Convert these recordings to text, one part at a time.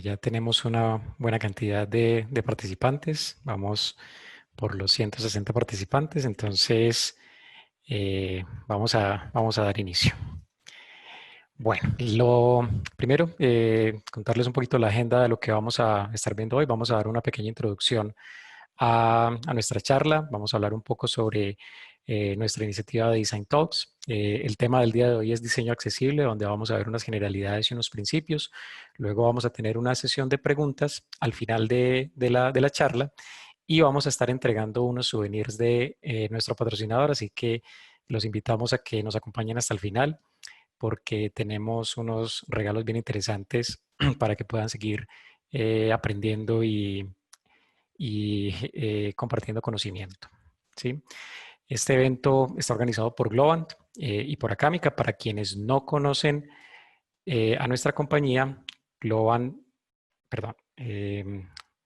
Ya tenemos una buena cantidad de participantes. Vamos por los 160 participantes. Entonces, vamos a dar inicio. Bueno, lo primero, contarles un poquito la agenda de lo que vamos a estar viendo hoy. Vamos a dar una pequeña introducción a nuestra charla. Vamos a hablar un poco sobre nuestra iniciativa de Design Talks. El tema del día de hoy es diseño accesible, donde vamos a ver unas generalidades y unos principios. Luego vamos a tener una sesión de preguntas al final de la charla y vamos a estar entregando unos souvenirs de nuestro patrocinador, así que los invitamos a que nos acompañen hasta el final porque tenemos unos regalos bien interesantes para que puedan seguir aprendiendo y compartiendo conocimiento. ¿Sí? Este evento está organizado por Globant y por Acámica. Para quienes no conocen a nuestra compañía, Globant, perdón,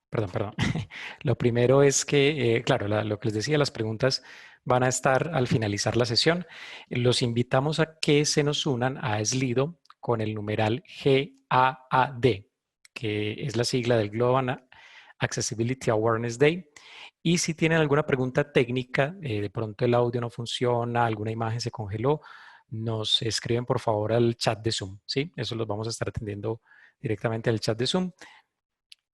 perdón. Lo primero es que, claro, lo que les decía, las preguntas van a estar al finalizar la sesión. Los invitamos a que se nos unan a Slido con el numeral GAAD, que es la sigla del Global Accessibility Awareness Day. Y si tienen alguna pregunta técnica, de pronto el audio no funciona, alguna imagen se congeló, nos escriben por favor al chat de Zoom, ¿sí? Eso los vamos a estar atendiendo directamente al chat de Zoom.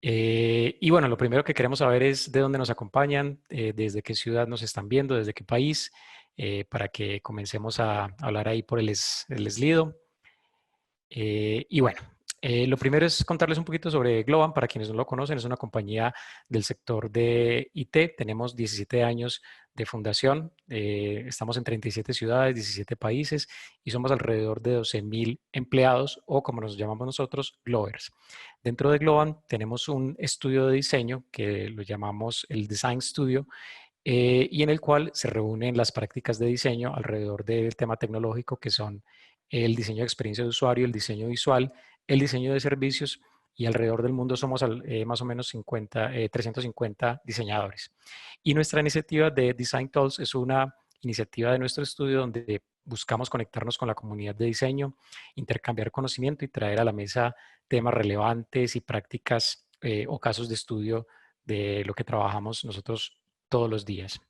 Y bueno, lo primero que queremos saber es de dónde nos acompañan, desde qué ciudad nos están viendo, desde qué país, para que comencemos a hablar ahí por el Slido. Y bueno, lo primero es contarles un poquito sobre Globant. Para quienes no lo conocen, es una compañía del sector de IT. Tenemos 17 años de fundación. Estamos en 37 ciudades, 17 países y somos alrededor de 12.000 empleados o, como nos llamamos nosotros, Globers. Dentro de Globant tenemos un estudio de diseño que lo llamamos el Design Studio, y en el cual se reúnen las prácticas de diseño alrededor del tema tecnológico, que son el diseño de experiencia de usuario, el diseño visual, el diseño de servicios, y alrededor del mundo somos más o menos 350 diseñadores. Y nuestra iniciativa de Design Talks es una iniciativa de nuestro estudio donde buscamos conectarnos con la comunidad de diseño, intercambiar conocimiento y traer a la mesa temas relevantes y prácticas o casos de estudio de lo que trabajamos nosotros todos los días.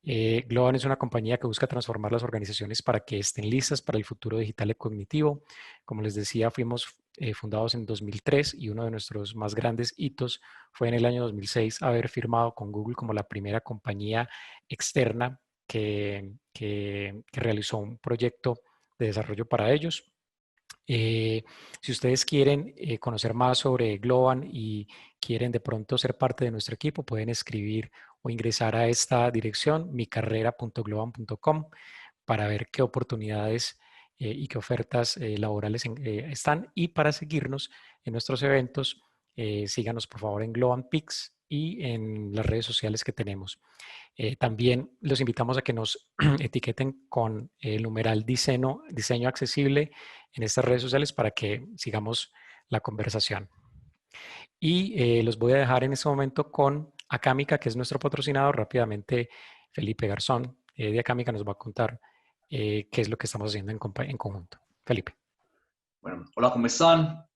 Globant es una compañía que busca transformar las organizaciones para que estén listas para el futuro digital y cognitivo. Como les decía, fuimos fundados en 2003 y uno de nuestros más grandes hitos fue en el año 2006 haber firmado con Google como la primera compañía externa que realizó un proyecto de desarrollo para ellos. Si ustedes quieren conocer más sobre Globant y quieren de pronto ser parte de nuestro equipo, pueden escribir o ingresar a esta dirección, micarrera.globant.com, para ver qué oportunidades y qué ofertas laborales están. Y para seguirnos en nuestros eventos, síganos por favor en Globant Pix y en las redes sociales que tenemos. También los invitamos a que nos etiqueten con el numeral diseño accesible en estas redes sociales para que sigamos la conversación. Y los voy a dejar en este momento con Acámica, que es nuestro patrocinador. Rápidamente, Felipe Garzón de Acámica nos va a contar qué es lo que estamos haciendo en conjunto. Felipe. Bueno, hola, ¿cómo están?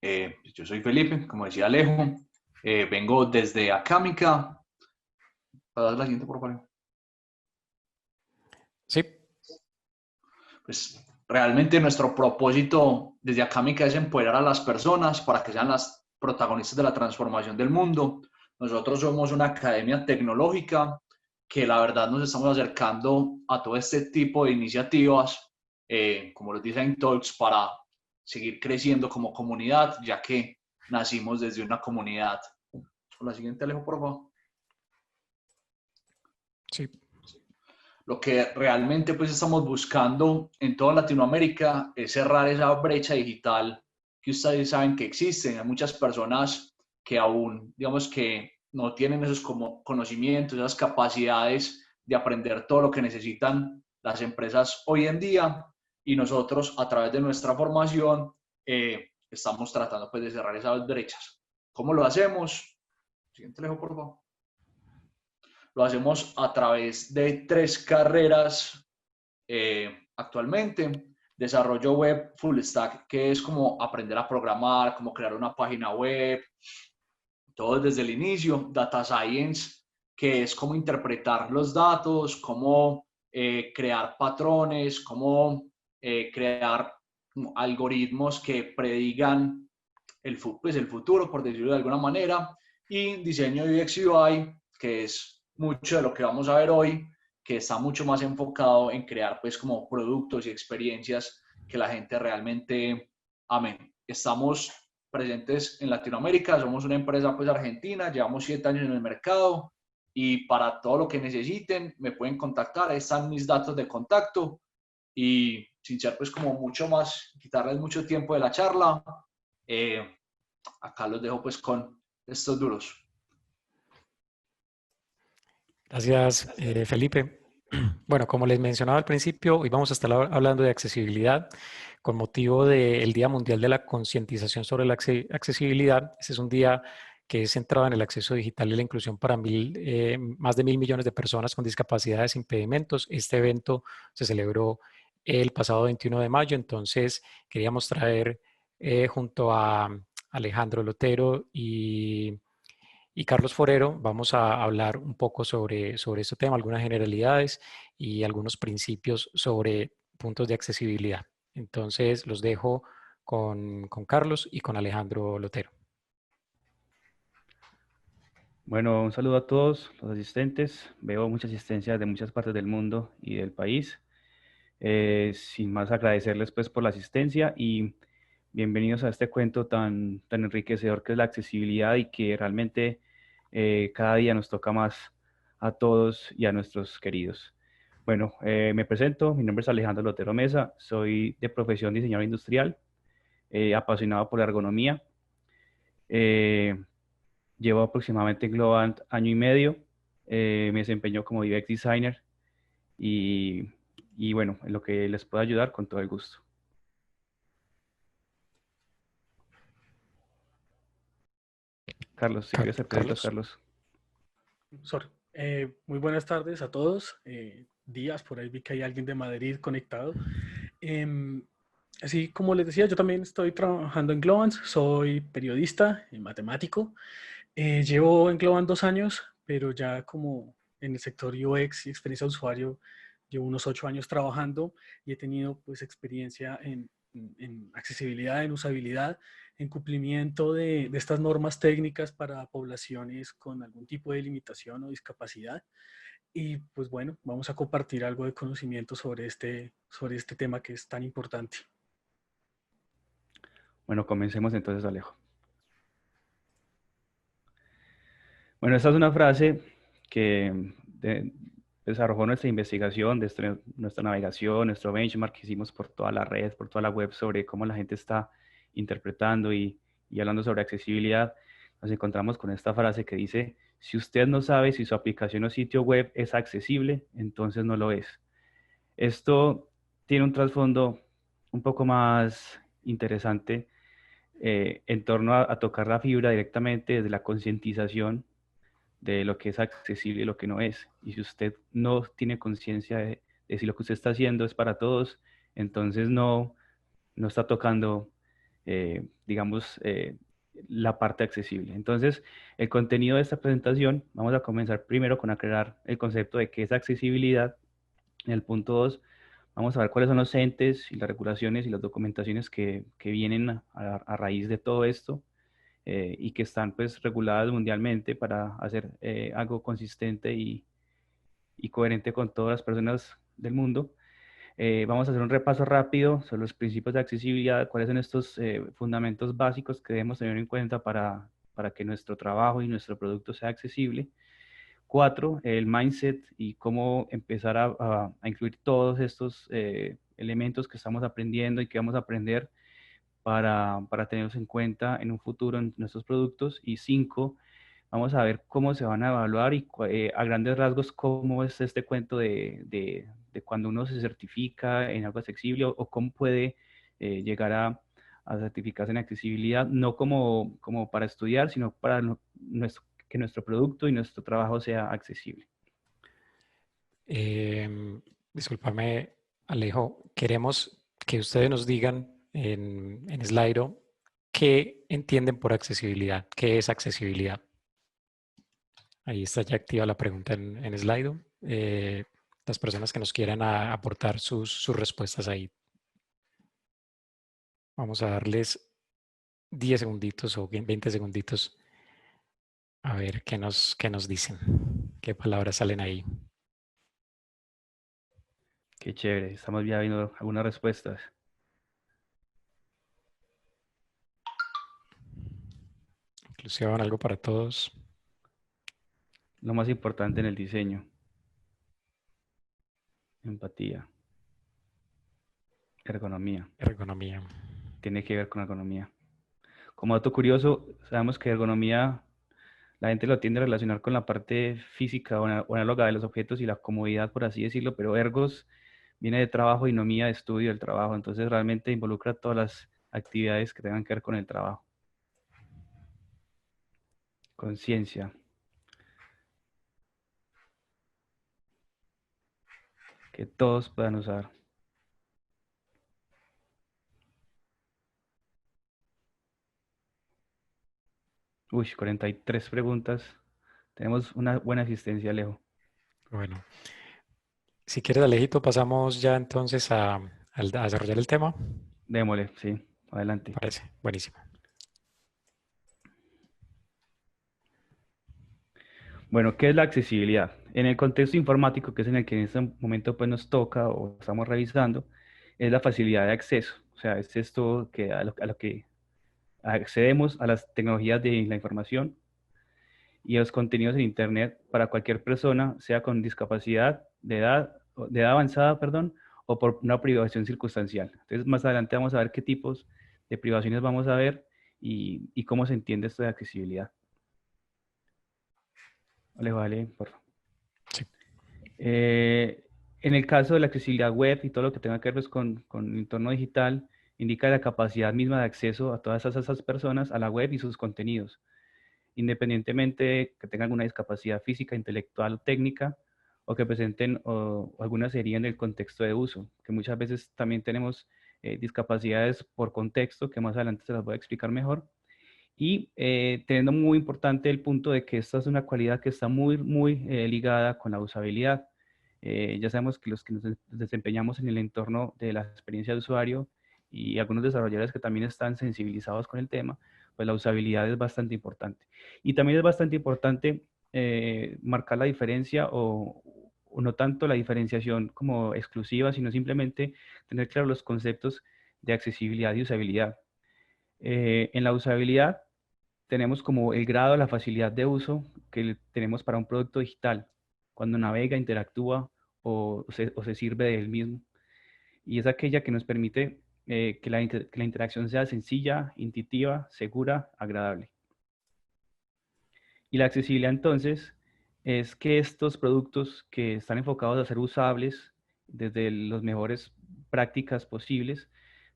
Yo soy Felipe, como decía Alejo. Vengo desde Acámica. ¿Para dar la siguiente, por favor? Sí. Pues realmente nuestro propósito desde Acámica es empoderar a las personas para que sean las protagonistas de la transformación del mundo. Nosotros somos una academia tecnológica que la verdad nos estamos acercando a todo este tipo de iniciativas, como los Design Talks, para seguir creciendo como comunidad, ya que nacimos desde una comunidad. La siguiente, Alejo, por favor. Sí. Lo que realmente pues estamos buscando en toda Latinoamérica es cerrar esa brecha digital que ustedes saben que existe. Hay muchas personas que aún, digamos que no tienen esos como conocimientos, esas capacidades de aprender todo lo que necesitan las empresas hoy en día, y nosotros a través de nuestra formación estamos tratando pues de cerrar esas brechas. ¿Cómo lo hacemos? Siguiente, Alejo, por favor. Lo hacemos a través de 3 carreras actualmente. desarrollo web full stack, que es como aprender a programar, como crear una página web, todo desde el inicio. Data Science, que es cómo interpretar los datos, cómo crear patrones, cómo crear algoritmos que predigan pues el futuro, por decirlo de alguna manera. Y diseño UX UI, que es mucho de lo que vamos a ver hoy, que está mucho más enfocado en crear pues como productos y experiencias que la gente realmente amen. Estamos presentes en Latinoamérica, somos una empresa pues argentina, llevamos 7 años en el mercado y para todo lo que necesiten me pueden contactar, ahí están mis datos de contacto y sin ser pues como mucho más, quitarles mucho tiempo de la charla, acá los dejo pues con estos duros. Gracias, Felipe. Bueno, como les mencionaba al principio, hoy vamos a estar hablando de accesibilidad con motivo del Día Mundial de la Concientización sobre la Accesibilidad. Este es un día que es centrado en el acceso digital y la inclusión para más de 1.000 millones de personas con discapacidades e impedimentos. Este evento se celebró el pasado 21 de mayo, entonces queríamos traer junto a Alejandro Lotero y Carlos Forero, vamos a hablar un poco sobre este tema, algunas generalidades y algunos principios sobre puntos de accesibilidad. Entonces, los dejo con Carlos y con Alejandro Lotero. Bueno, un saludo a todos los asistentes. Veo mucha asistencia de muchas partes del mundo y del país. Sin más agradecerles pues por la asistencia y bienvenidos a este cuento tan enriquecedor que es la accesibilidad y que realmente cada día nos toca más a todos y a nuestros queridos. Bueno, me presento, mi nombre es Alejandro Lotero Mesa, soy de profesión diseñador industrial, apasionado por la ergonomía. Llevo aproximadamente en Globant año y medio, me desempeño como UX designer y bueno, en lo que les pueda ayudar con todo el gusto. Carlos, si quieres te presentas, Carlos. Sorry. Muy buenas tardes a todos. Días, por ahí vi que hay alguien de Madrid conectado. Así como les decía, yo también estoy trabajando en Globant, soy periodista y matemático. Llevo en Globant 2 años, pero ya como en el sector UX y experiencia de usuario, llevo unos 8 años trabajando y he tenido pues experiencia en accesibilidad, en usabilidad, en cumplimiento de estas normas técnicas para poblaciones con algún tipo de limitación o discapacidad. Y pues bueno, vamos a compartir algo de conocimiento sobre este tema que es tan importante. Bueno, comencemos entonces, Alejo. Bueno, esta es una frase que desarrolló nuestra investigación, nuestra navegación, nuestro benchmark que hicimos por toda la red, por toda la web sobre cómo la gente está interpretando y hablando sobre accesibilidad. Nos encontramos con esta frase que dice: si usted no sabe si su aplicación o sitio web es accesible, entonces no lo es. Esto tiene un trasfondo un poco más interesante en torno a tocar la fibra directamente desde la concientización de lo que es accesible y lo que no es. Y si usted no tiene conciencia de si lo que usted está haciendo es para todos, entonces no está tocando, digamos, la parte accesible. Entonces, el contenido de esta presentación, vamos a comenzar primero con aclarar el concepto de qué es accesibilidad. En el punto 2, vamos a ver cuáles son los entes y las regulaciones y las documentaciones que vienen a raíz de todo esto. Y que están pues reguladas mundialmente para hacer algo consistente y coherente con todas las personas del mundo. Vamos a hacer un repaso rápido sobre los principios de accesibilidad, cuáles son estos fundamentos básicos que debemos tener en cuenta para que nuestro trabajo y nuestro producto sea accesible. 4, el mindset y cómo empezar a incluir todos estos elementos que estamos aprendiendo y que vamos a aprender para tenerlos en cuenta en un futuro en nuestros productos. Y 5, vamos a ver cómo se van a evaluar y a grandes rasgos cómo es este cuento de cuando uno se certifica en algo accesible o cómo puede llegar a certificarse en accesibilidad, no como para estudiar, sino para que nuestro producto y nuestro trabajo sea accesible. Discúlpame, Alejo, queremos que ustedes nos digan en Slido qué entienden por accesibilidad, qué es accesibilidad. Ahí está ya activa la pregunta en Slido. Las personas que nos quieran aportar sus respuestas ahí. Vamos a darles 10 segunditos o 20 segunditos a ver qué nos dicen, qué palabras salen ahí. Qué chévere, estamos ya viendo algunas respuestas. Inclusión, algo para todos. Lo más importante en el diseño. Empatía. Ergonomía. Ergonomía. Tiene que ver con ergonomía. Como dato curioso, sabemos que ergonomía, la gente lo tiende a relacionar con la parte física o análoga de los objetos y la comodidad, por así decirlo, pero ergos viene de trabajo y nomía de estudio del trabajo. Entonces realmente involucra todas las actividades que tengan que ver con el trabajo. Conciencia. Que todos puedan usar. Uy, 43 preguntas. Tenemos una buena asistencia, Alejo. Bueno, si quieres, Alejito, pasamos ya entonces a desarrollar el tema. Démosle, sí. ¿Me Adelante. parece? Buenísimo. Bueno, ¿qué es la accesibilidad? En el contexto informático, que es en el que en este momento pues, nos toca o estamos revisando, es la facilidad de acceso. O sea, es esto que a lo que accedemos a las tecnologías de la información y a los contenidos en Internet para cualquier persona, sea con discapacidad, de edad avanzada, perdón, o por una privación circunstancial. Entonces, más adelante vamos a ver qué tipos de privaciones vamos a ver y cómo se entiende esto de accesibilidad. Vale, por favor. Sí. En el caso de la accesibilidad web y todo lo que tenga que ver pues, con el entorno digital, indica la capacidad misma de acceso a todas esas personas a la web y sus contenidos, independientemente de que tengan alguna discapacidad física, intelectual o técnica, o que presenten o alguna sería en el contexto de uso, que muchas veces también tenemos discapacidades por contexto, que más adelante se las voy a explicar mejor. Y teniendo muy importante el punto de que esta es una cualidad que está muy ligada con la usabilidad. Ya sabemos que los que nos desempeñamos en el entorno de la experiencia de usuario y algunos desarrolladores que también están sensibilizados con el tema, pues la usabilidad es bastante importante. Y también es bastante importante marcar la diferencia o no tanto la diferenciación como exclusiva, sino simplemente tener claros los conceptos de accesibilidad y usabilidad. En la usabilidad tenemos como el grado de la facilidad de uso que tenemos para un producto digital, cuando navega, interactúa o se sirve de él mismo. Y es aquella que nos permite que la interacción sea sencilla, intuitiva, segura, agradable. Y la accesibilidad entonces es que estos productos que están enfocados a ser usables desde las mejores prácticas posibles,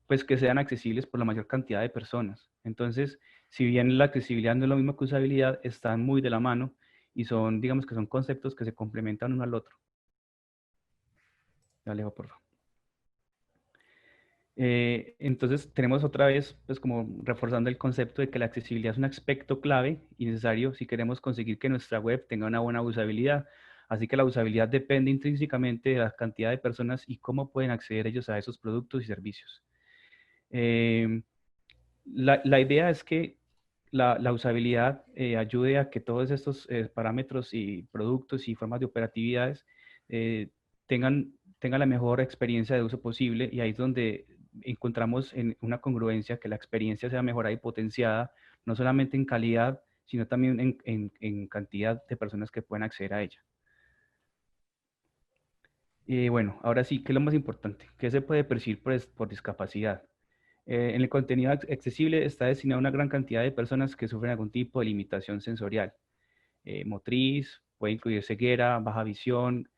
pues que sean accesibles por la mayor cantidad de personas. Entonces, si bien la accesibilidad no es lo mismo que usabilidad, están muy de la mano y son, digamos que son conceptos que se complementan uno al otro. Alejo, por favor. Entonces tenemos otra vez, pues como reforzando el concepto de que la accesibilidad es un aspecto clave y necesario si queremos conseguir que nuestra web tenga una buena usabilidad. Así que la usabilidad depende intrínsecamente de la cantidad de personas y cómo pueden acceder ellos a esos productos y servicios. La idea es que la usabilidad ayude a que todos estos parámetros y productos y formas de operatividades tengan la mejor experiencia de uso posible, y ahí es donde encontramos en una congruencia que la experiencia sea mejorada y potenciada, no solamente en calidad, sino también en cantidad de personas que pueden acceder a ella. Bueno, ahora sí, ¿qué es lo más importante? ¿Qué se puede percibir por discapacidad? En el contenido accesible está destinado a una gran cantidad de personas que sufren algún tipo de limitación sensorial, motriz, puede incluir ceguera, baja visión,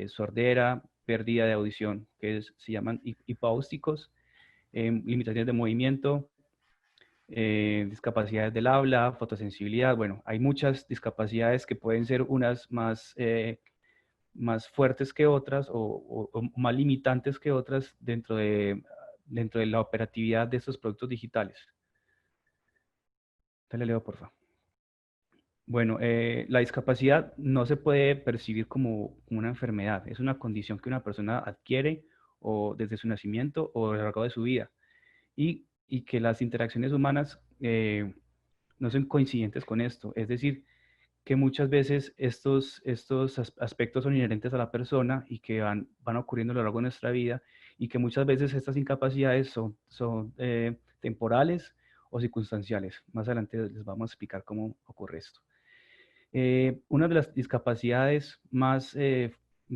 sordera, pérdida de audición, se llaman hipoacústicos, limitaciones de movimiento, discapacidades del habla, fotosensibilidad. Bueno, hay muchas discapacidades que pueden ser unas más fuertes que otras o más limitantes que otras dentro de dentro de la operatividad de estos productos digitales. Dale, Leo, por favor. Bueno, la discapacidad no se puede percibir como una enfermedad. Es una condición que una persona adquiere o desde su nacimiento o a lo largo de su vida. Y que las interacciones humanas no son coincidentes con esto. Es decir, que muchas veces estos aspectos son inherentes a la persona y que van ocurriendo a lo largo de nuestra vida, y que muchas veces estas incapacidades son temporales o circunstanciales. Más adelante les vamos a explicar cómo ocurre esto. Una de las discapacidades más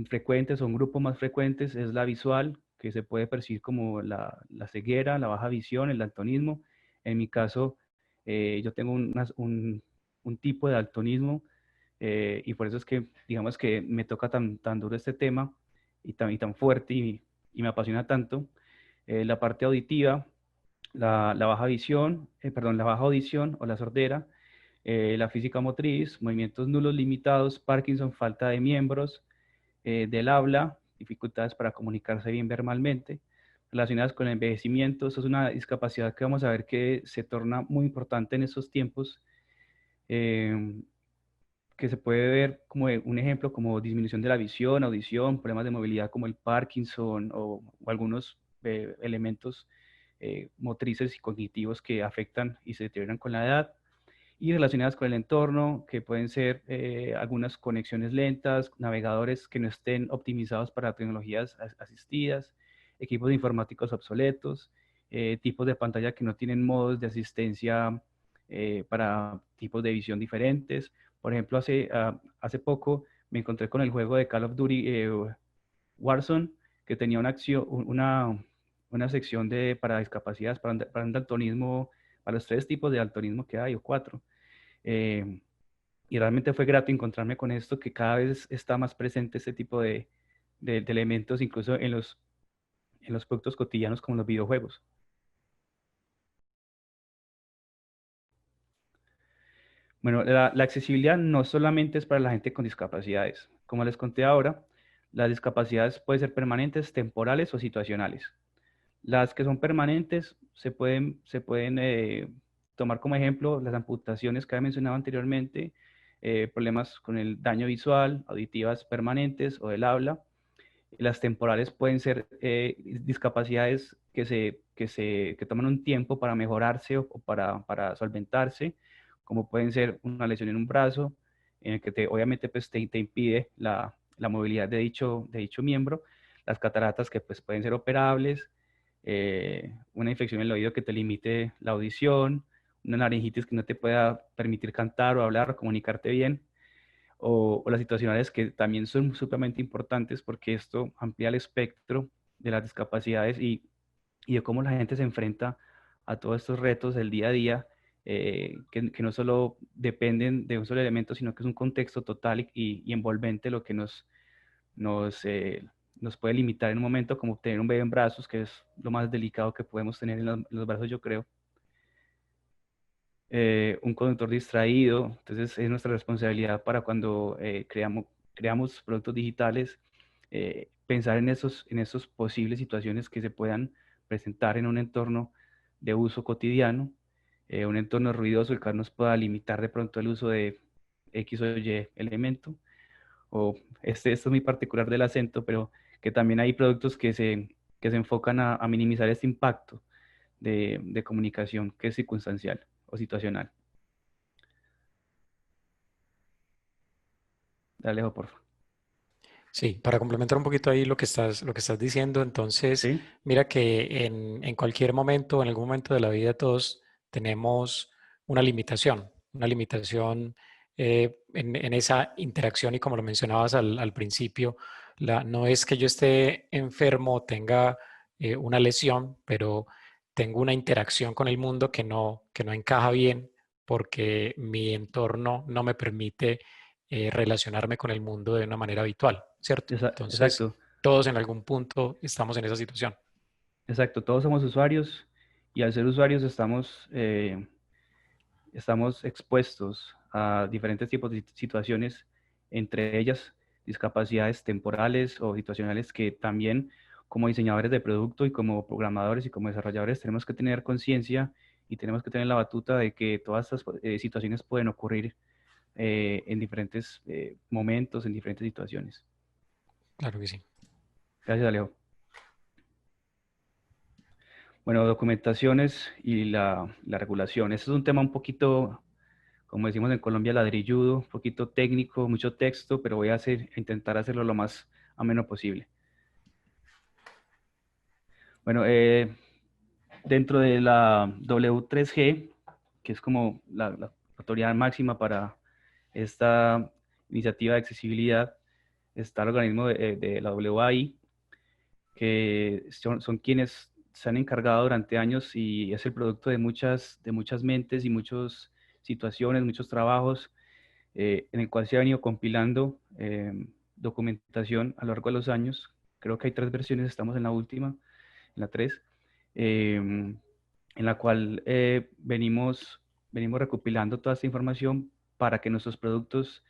frecuentes, o un grupo más frecuentes, es la visual, que se puede percibir como la ceguera, la baja visión, el daltonismo. En mi caso, yo tengo un tipo de daltonismo, y por eso es que, digamos que me toca tan duro este tema y tan fuerte, y me apasiona tanto. La parte auditiva, la baja visión, la baja audición o la sordera, la física motriz, movimientos nulos limitados, Parkinson, falta de miembros del habla, dificultades para comunicarse bien verbalmente, relacionadas con el envejecimiento. Eso es una discapacidad que vamos a ver que se torna muy importante en estos tiempos, que se puede ver como un ejemplo como disminución de la visión, audición, problemas de movilidad como el Parkinson, o algunos elementos motrices y cognitivos que afectan y se deterioran con la edad, y relacionadas con el entorno, que pueden ser algunas conexiones lentas, navegadores que no estén optimizados para tecnologías asistidas, equipos informáticos obsoletos, tipos de pantalla que no tienen modos de asistencia para tipos de visión diferentes. Por ejemplo, hace poco me encontré con el juego de Call of Duty Warzone, que tenía una sección para discapacidades, para un daltonismo, para los 3 tipos de daltonismo que hay, o 4. Y realmente fue grato encontrarme con esto, que cada vez está más presente este tipo de elementos, incluso en los productos cotidianos como los videojuegos. Bueno, la accesibilidad no solamente es para la gente con discapacidades. Como les conté ahora, las discapacidades pueden ser permanentes, temporales o situacionales. Las que son permanentes se pueden tomar como ejemplo las amputaciones que había mencionado anteriormente, problemas con el daño visual, auditivas permanentes o del habla. Las temporales pueden ser discapacidades que toman un tiempo para mejorarse o para solventarse, como pueden ser una lesión en un brazo, en el que obviamente pues, te impide la movilidad de dicho miembro. Las cataratas, que pues, pueden ser operables, una infección en el oído que te limite la audición, una laringitis que no te pueda permitir cantar o hablar o comunicarte bien, o las situacionales, que también son sumamente importantes, porque esto amplía el espectro de las discapacidades y de cómo la gente se enfrenta a todos estos retos del día a día, que no solo dependen de un solo elemento, sino que es un contexto total y envolvente, lo que nos puede limitar en un momento, como tener un bebé en brazos, que es lo más delicado que podemos tener en los brazos, yo creo. Un conductor distraído. Entonces es nuestra responsabilidad, para cuando creamos productos digitales, pensar en esos posibles situaciones que se puedan presentar en un entorno de uso cotidiano, un entorno ruidoso, el cual nos pueda limitar de pronto el uso de X o Y elemento. O esto es muy particular del acento, pero que también hay productos que se enfocan a minimizar este impacto de comunicación, que es circunstancial o situacional. Dale, Alejo, por favor. Sí, para complementar un poquito ahí lo que estás diciendo, entonces, Sí, mira que en cualquier momento, en algún momento de la vida, todos tenemos una limitación en esa interacción, y como lo mencionabas al principio, no es que yo esté enfermo o tenga una lesión, pero tengo una interacción con el mundo que no encaja bien, porque mi entorno no me permite relacionarme con el mundo de una manera habitual, ¿cierto? Entonces, exacto, todos en algún punto estamos en esa situación. exacto. Todos somos usuarios, y al ser usuarios estamos expuestos a diferentes tipos de situaciones, entre ellas discapacidades temporales o situacionales, que también como diseñadores de producto y como programadores y como desarrolladores tenemos que tener conciencia y tenemos que tener la batuta de que todas estas situaciones pueden ocurrir en diferentes momentos, en diferentes situaciones. Claro que sí. Gracias, Alejo. Bueno, documentaciones y la regulación. Este es un tema un poquito, como decimos en Colombia, ladrilludo, un poquito técnico, mucho texto, pero voy a intentar hacerlo lo más ameno posible. Bueno, dentro de la W3G, que es como la autoridad máxima para esta iniciativa de accesibilidad, está el organismo de la WAI, que son quienes se han encargado durante años y es el producto de muchas mentes y muchas situaciones, muchos trabajos, en el cual se ha venido compilando documentación a lo largo de los años. Creo que hay 3 versiones, estamos en la última, en la 3, en la cual venimos recopilando toda esta información para que nuestros productos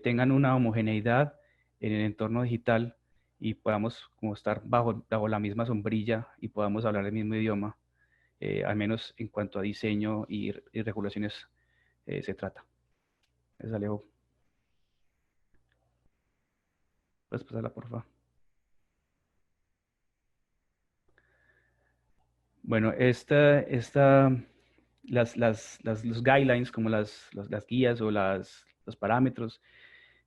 tengan una homogeneidad en el entorno digital y podamos como estar bajo la misma sombrilla y podamos hablar el mismo idioma, al menos en cuanto a diseño y regulaciones se trata. Esa, Alejo. ¿Puedes pasarla, por favor? Bueno, los guidelines, como las guías o los parámetros,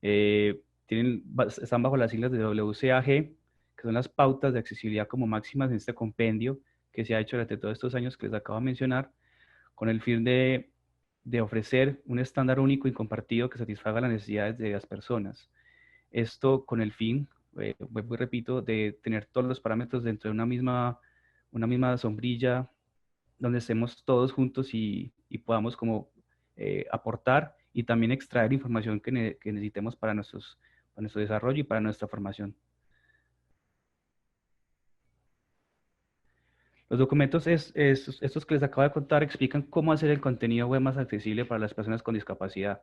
están bajo las siglas de WCAG, que son las pautas de accesibilidad como máximas en este compendio que se ha hecho durante todos estos años que les acabo de mencionar, con el fin de ofrecer un estándar único y compartido que satisfaga las necesidades de las personas. Esto con el fin, vuelvo y repito, de tener todos los parámetros dentro de una misma sombrilla, donde estemos todos juntos y podamos como aportar y también extraer información que necesitemos para nuestro desarrollo y para nuestra formación. Los documentos estos que les acabo de contar explican cómo hacer el contenido web más accesible para las personas con discapacidad.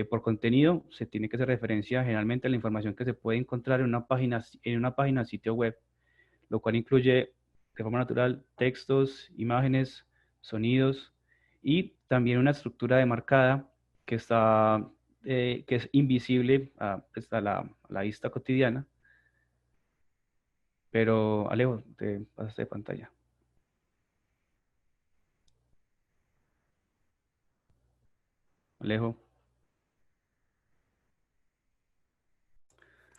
Por contenido se tiene que hacer referencia generalmente a la información que se puede encontrar en una página sitio web, lo cual incluye de forma natural textos, imágenes, sonidos y también una estructura demarcada que es invisible a la vista cotidiana. Pero Alejo, te pasaste de pantalla. Alejo.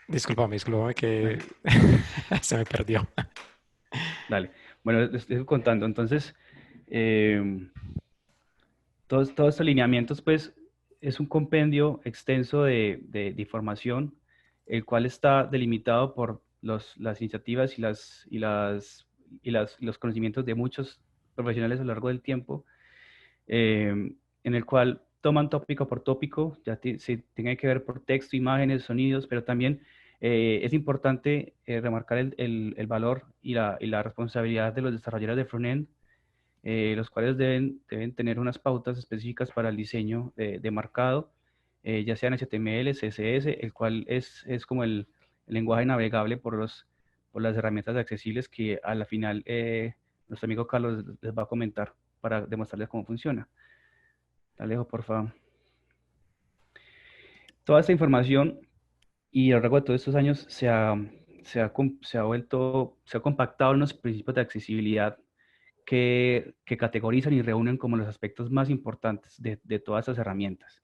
Discúlpame que se me perdió. Dale. Bueno, les estoy contando. Entonces, todos estos lineamientos, pues, es un compendio extenso de información, el cual está delimitado por las iniciativas y los conocimientos de muchos profesionales a lo largo del tiempo, en el cual toman tópico por tópico, se tiene que ver por texto, imágenes, sonidos, pero también es importante remarcar el valor y la responsabilidad de los desarrolladores de frontend, los cuales deben tener unas pautas específicas para el diseño de marcado, ya sea en HTML, CSS, el cual es como el lenguaje navegable por las herramientas accesibles que a la final nuestro amigo Carlos les va a comentar para demostrarles cómo funciona. Alejo, por favor. Toda esta información y a lo largo de todos estos años se ha compactado en los principios de accesibilidad que categorizan y reúnen como los aspectos más importantes de todas estas herramientas.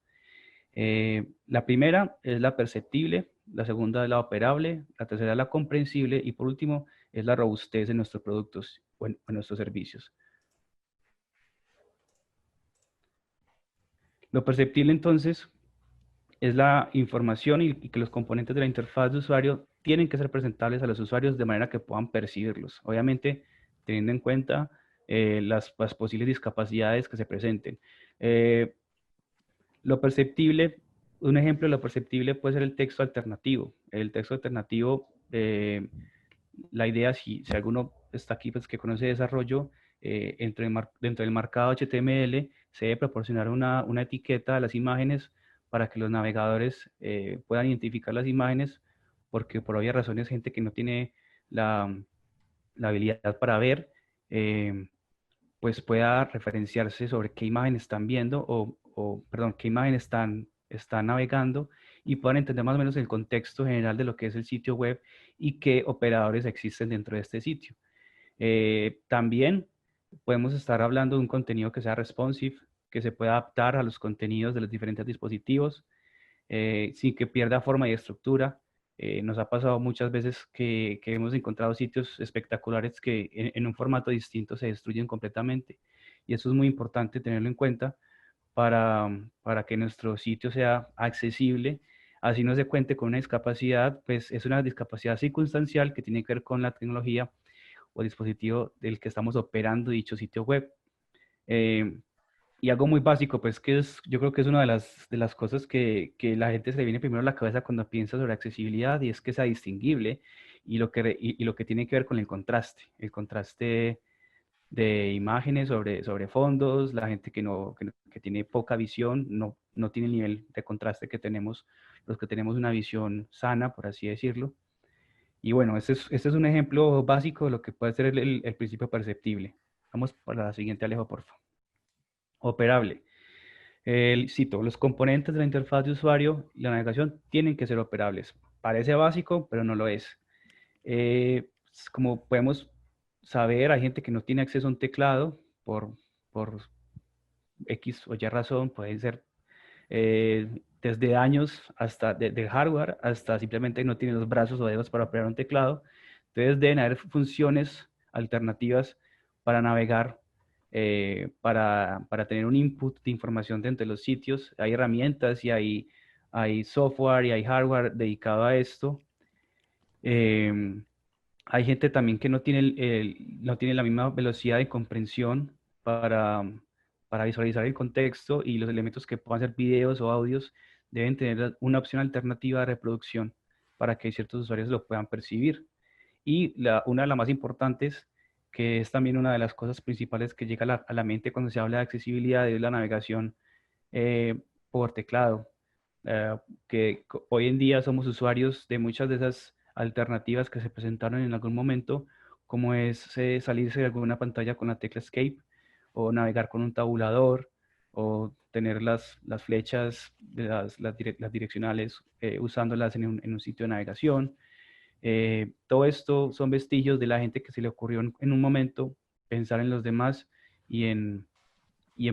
La primera es la perceptible, la segunda es la operable, la tercera es la comprensible y por último es la robustez de nuestros productos o en nuestros servicios. Lo perceptible entonces es la información y que los componentes de la interfaz de usuario tienen que ser presentables a los usuarios de manera que puedan percibirlos. Obviamente teniendo en cuenta las posibles discapacidades que se presenten. Lo perceptible, un ejemplo de lo perceptible puede ser el texto alternativo. El texto alternativo, la idea, si alguno está aquí pues, que conoce desarrollo, dentro del marcado HTML se debe proporcionar una etiqueta a las imágenes para que los navegadores puedan identificar las imágenes, porque por obvias razones gente que no tiene la, la habilidad para ver, pues pueda referenciarse sobre qué imagen están viendo perdón, qué imagen están navegando y puedan entender más o menos el contexto general de lo que es el sitio web y qué operadores existen dentro de este sitio. También podemos estar hablando de un contenido que sea responsive, que se pueda adaptar a los contenidos de los diferentes dispositivos, sin que pierda forma y estructura. Nos ha pasado muchas veces que hemos encontrado sitios espectaculares que en un formato distinto se destruyen completamente. Y eso es muy importante tenerlo en cuenta para que nuestro sitio sea accesible. Así no se cuente con una discapacidad, pues es una discapacidad circunstancial que tiene que ver con la tecnología o dispositivo del que estamos operando dicho sitio web. Y algo muy básico, pues que yo creo que es una de las cosas que la gente se le viene primero a la cabeza cuando piensa sobre accesibilidad y es que sea distinguible y y lo que tiene que ver con el contraste de imágenes sobre fondos, la gente que tiene poca visión no tiene el nivel de contraste que tenemos los que tenemos una visión sana, por así decirlo. Y bueno, este es un ejemplo básico de lo que puede ser el principio perceptible. Vamos para la siguiente, Alejo, por favor. Operable. Cito, los componentes de la interfaz de usuario y la navegación tienen que ser operables. Parece básico, pero no lo es. Como podemos saber, hay gente que no tiene acceso a un teclado por X o Y razón, pueden ser desde años hasta de hardware hasta simplemente no tiene los brazos o dedos para operar un teclado. Entonces deben haber funciones alternativas para navegar, para tener un input de información dentro de los sitios. Hay herramientas y hay software y hay hardware dedicado a esto. Hay gente también que no tiene, no tiene la misma velocidad de comprensión para visualizar el contexto y los elementos que puedan ser videos o audios deben tener una opción alternativa de reproducción para que ciertos usuarios lo puedan percibir. Y una de las más importantes, que es también una de las cosas principales que llega a la mente cuando se habla de accesibilidad, es la navegación por teclado. Hoy en día somos usuarios de muchas de esas alternativas que se presentaron en algún momento, como es salirse de alguna pantalla con la tecla Escape, o navegar con un tabulador, o tener las flechas, las direccionales, usándolas en un sitio de navegación. Todo esto son vestigios de la gente que se le ocurrió en un momento pensar en los demás y en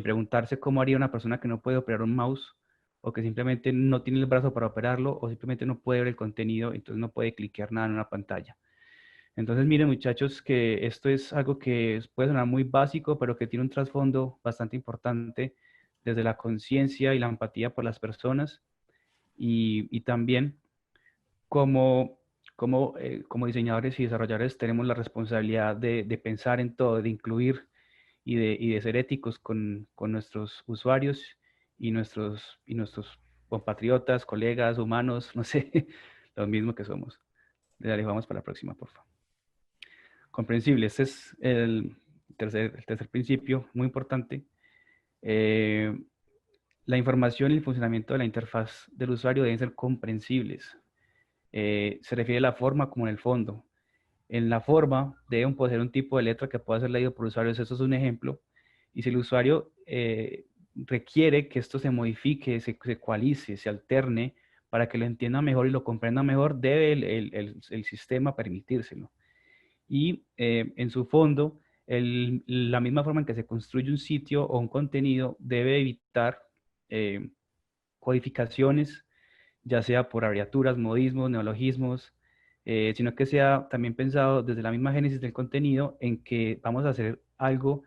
preguntarse cómo haría una persona que no puede operar un mouse o que simplemente no tiene el brazo para operarlo o simplemente no puede ver el contenido, entonces no puede cliquear nada en una pantalla. Entonces miren muchachos que esto es algo que puede sonar muy básico, pero que tiene un trasfondo bastante importante desde la conciencia y la empatía por las personas y también como diseñadores y desarrolladores tenemos la responsabilidad de pensar en todo, de incluir y de ser éticos con nuestros usuarios y nuestros compatriotas, colegas, humanos, no sé, los mismos que somos. Dale, vamos para la próxima, por favor. Comprensible, este es el tercer principio, muy importante. La información y el funcionamiento de la interfaz del usuario deben ser comprensibles. Se refiere a la forma como en el fondo. En la forma deben poseer un tipo de letra que pueda ser leído por usuarios. Eso es un ejemplo. Y si el usuario requiere que esto se modifique, se ecualice, se alterne para que lo entienda mejor y lo comprenda mejor, debe el sistema permitírselo. Y en su fondo, la misma forma en que se construye un sitio o un contenido debe evitar codificaciones, ya sea por abreviaturas, modismos, neologismos, sino que sea también pensado desde la misma génesis del contenido en que vamos a hacer algo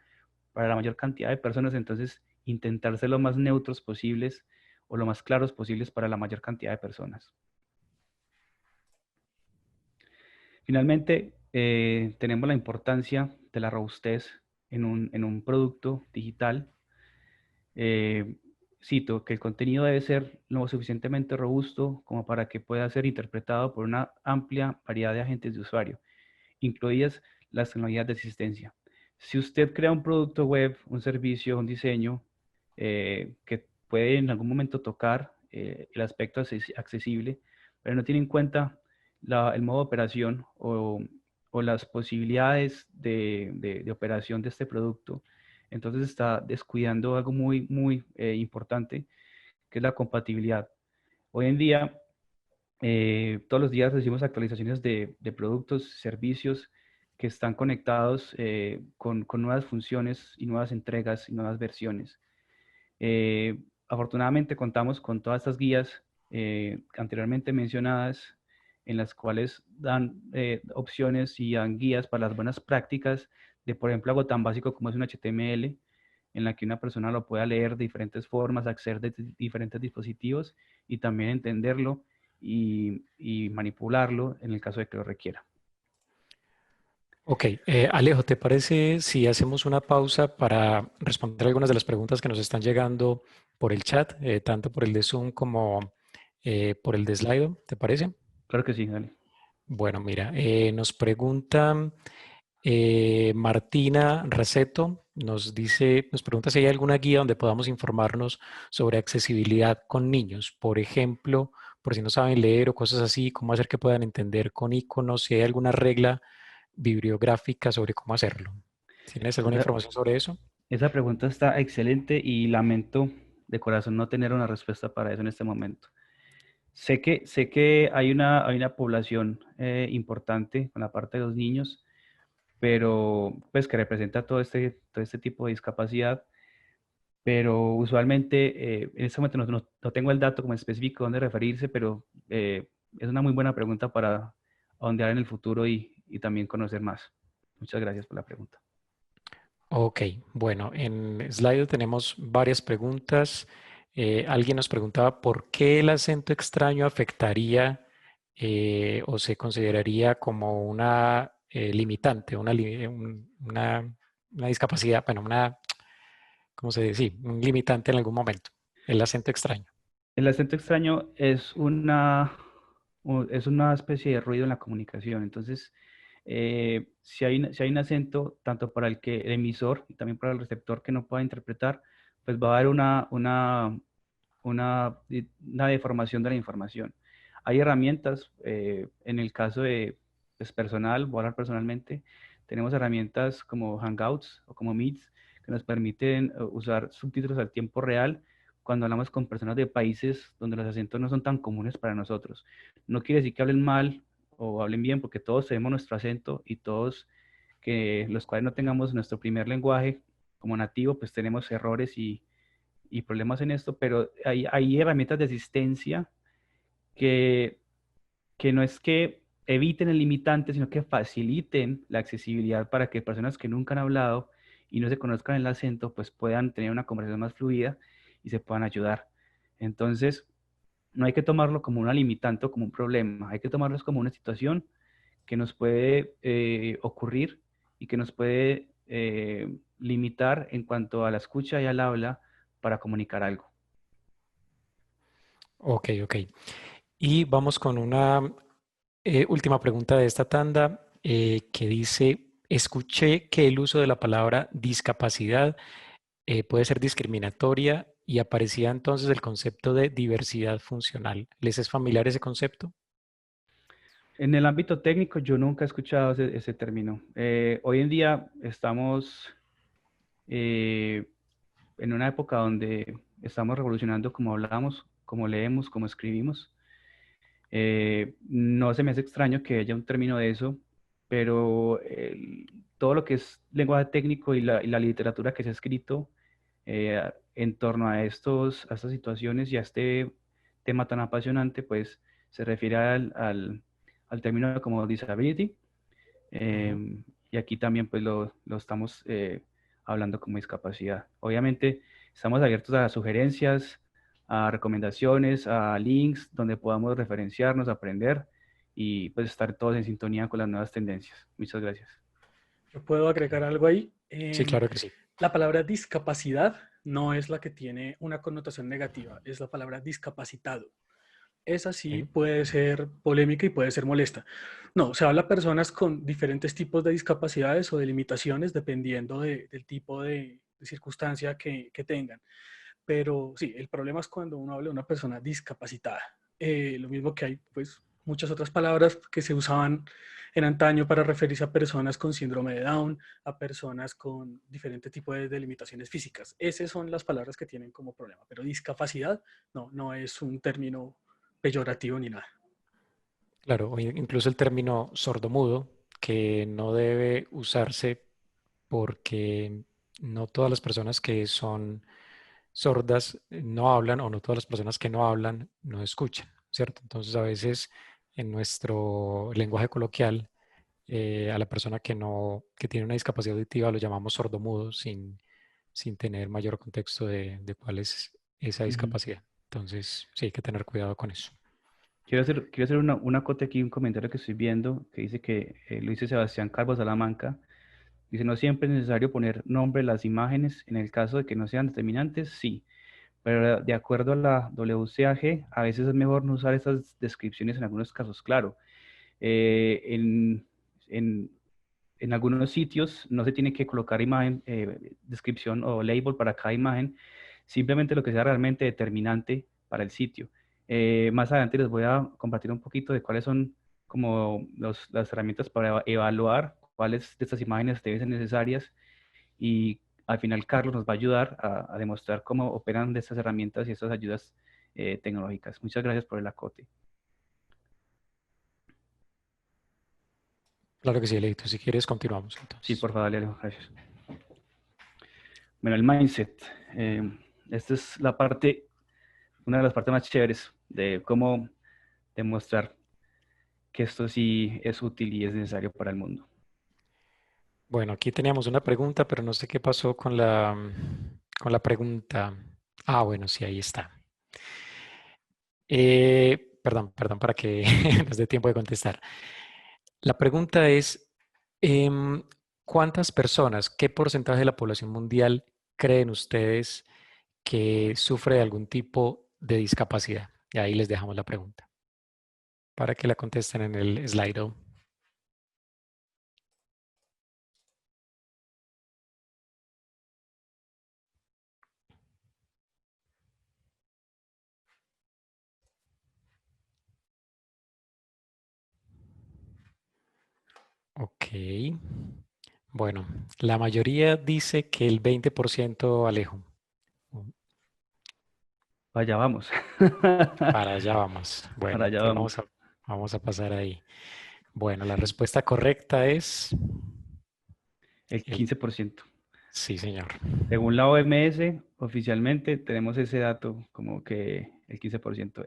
para la mayor cantidad de personas, entonces intentar ser lo más neutros posibles o lo más claros posibles para la mayor cantidad de personas. Finalmente, tenemos la importancia de la robustez en un producto digital. Cito que el contenido debe ser lo suficientemente robusto como para que pueda ser interpretado por una amplia variedad de agentes de usuario, incluidas las tecnologías de asistencia. Si usted crea un producto web, un servicio, un diseño que puede en algún momento tocar el aspecto accesible, pero no tiene en cuenta el modo de operación o las posibilidades de operación de este producto, entonces está descuidando algo muy, muy importante, que es la compatibilidad. Hoy en día, todos los días recibimos actualizaciones de productos, servicios que están conectados con nuevas funciones y nuevas entregas y nuevas versiones. Afortunadamente contamos con todas estas guías anteriormente mencionadas, en las cuales dan opciones y dan guías para las buenas prácticas de, por ejemplo, algo tan básico como es un HTML, en la que una persona lo pueda leer de diferentes formas, acceder de diferentes dispositivos y también entenderlo y manipularlo en el caso de que lo requiera. Ok, Alejo, ¿te parece si hacemos una pausa para responder algunas de las preguntas que nos están llegando por el chat, tanto por el de Zoom como por el de Slido? ¿Te parece? Claro que sí, dale. Bueno, mira, nos pregunta Martina Raceto, nos pregunta si hay alguna guía donde podamos informarnos sobre accesibilidad con niños, por ejemplo, por si no saben leer o cosas así, cómo hacer que puedan entender con iconos, si hay alguna regla bibliográfica sobre cómo hacerlo. ¿Tienes alguna Esa, información sobre eso? esa pregunta está excelente y lamento de corazón no tener una respuesta para eso en este momento. Sé que hay una población importante con la parte de los niños, pero pues que representa todo este tipo de discapacidad, pero usualmente en este momento no tengo el dato como específico dónde referirse, pero es una muy buena pregunta para ahondar en el futuro y también conocer más. Muchas gracias por la pregunta. Ok, bueno, en Slido tenemos varias preguntas. Alguien nos preguntaba por qué el acento extraño afectaría o se consideraría como una limitante, una discapacidad, bueno, ¿cómo se dice? Sí, un limitante en algún momento, el acento extraño. El acento extraño es una especie de ruido en la comunicación. Entonces, si hay un acento, tanto para el emisor y también para el receptor que no pueda interpretar, pues va a haber una deformación de la información. Hay herramientas, en el caso de pues, personal, voy a hablar personalmente, tenemos herramientas como Hangouts o como Meets que nos permiten usar subtítulos al tiempo real cuando hablamos con personas de países donde los acentos no son tan comunes para nosotros. No quiere decir que hablen mal o hablen bien, porque todos tenemos nuestro acento y todos que los cuales no tengamos nuestro primer lenguaje como nativo, pues tenemos errores y problemas en esto, pero hay herramientas de asistencia que, que no es que eviten el limitante, sino que faciliten la accesibilidad para que personas que nunca han hablado y no se conozcan el acento, pues puedan tener una conversación más fluida y se puedan ayudar. Entonces, no hay que tomarlo como una limitante o como un problema, hay que tomarlo como una situación que nos puede ocurrir y que nos puede limitar en cuanto a la escucha y al habla para comunicar algo. Ok, ok. Y vamos con una última pregunta de esta tanda que dice, escuché que el uso de la palabra discapacidad puede ser discriminatoria y aparecía entonces el concepto de diversidad funcional. ¿Les es familiar ese concepto? En el ámbito técnico, yo nunca he escuchado ese término. Hoy en día estamos eh, en una época donde estamos revolucionando cómo hablamos, cómo leemos, cómo escribimos. No se me hace extraño que haya un término de eso, pero todo lo que es lenguaje técnico y la literatura que se ha escrito en torno a estas situaciones y a este tema tan apasionante, pues se refiere al término como disability. Ujú. Y aquí también pues lo estamos hablando como discapacidad. Obviamente estamos abiertos a sugerencias, a recomendaciones, a links donde podamos referenciarnos, aprender y pues estar todos en sintonía con las nuevas tendencias. Muchas gracias. Yo puedo agregar algo ahí. Sí, claro que sí. La palabra discapacidad no es la que tiene una connotación negativa, es la palabra discapacitado. Esa sí Sí. puede ser polémica y puede ser molesta. No, se habla a personas con diferentes tipos de discapacidades o de limitaciones dependiendo del tipo de circunstancia que tengan. Pero sí, el problema es cuando uno habla de una persona discapacitada. Lo mismo que hay, pues, muchas otras palabras que se usaban en antaño para referirse a personas con síndrome de Down, a personas con diferentes tipos de limitaciones físicas. Esas son las palabras que tienen como problema, pero discapacidad no es un término peyorativo ni nada. Claro, o incluso el término sordomudo, que no debe usarse porque no todas las personas que son sordas no hablan o no todas las personas que no hablan no escuchan, ¿cierto? Entonces a veces en nuestro lenguaje coloquial a la persona que tiene una discapacidad auditiva lo llamamos sordomudo sin tener mayor contexto de cuál es esa Ujú. discapacidad. Entonces sí hay que tener cuidado con eso. Quiero hacer una acote aquí, un comentario que estoy viendo, que dice que lo dice Sebastián Calvo Salamanca. Dice, no siempre es necesario poner nombre a las imágenes, en el caso de que no sean determinantes, sí. Pero de acuerdo a la WCAG, a veces es mejor no usar esas descripciones en algunos casos, claro. Eh, en, en, en algunos sitios no se tiene que colocar imagen, descripción o label para cada imagen, simplemente lo que sea realmente determinante para el sitio. Más adelante les voy a compartir un poquito de cuáles son como las herramientas para evaluar cuáles de estas imágenes deben ser necesarias y al final Carlos nos va a ayudar a demostrar cómo operan de estas herramientas y estas ayudas tecnológicas. Muchas gracias por el acote. Claro que sí, Leito. Si quieres, continuamos Sí, entonces. por favor, Alejo, gracias. Bueno, el mindset. Esta es la parte, una de las partes más chéveres de cómo demostrar que esto sí es útil y es necesario para el mundo. Bueno, aquí teníamos una pregunta, pero no sé qué pasó con la pregunta. Ah, bueno, sí, ahí está. Perdón, para que nos dé tiempo de contestar. La pregunta es, em, ¿cuántas personas, qué porcentaje de la población mundial creen ustedes que sufre de algún tipo de discapacidad? Y ahí les dejamos la pregunta para que la contesten en el Slido. Ok. Bueno, la mayoría dice que el 20%, Alejo. Allá vamos. Para allá vamos. Para Bueno, allá entonces vamos. vamos a pasar ahí. Bueno, la respuesta correcta es El el 15%. sí, señor. Según la OMS, oficialmente tenemos ese dato como que el 15%.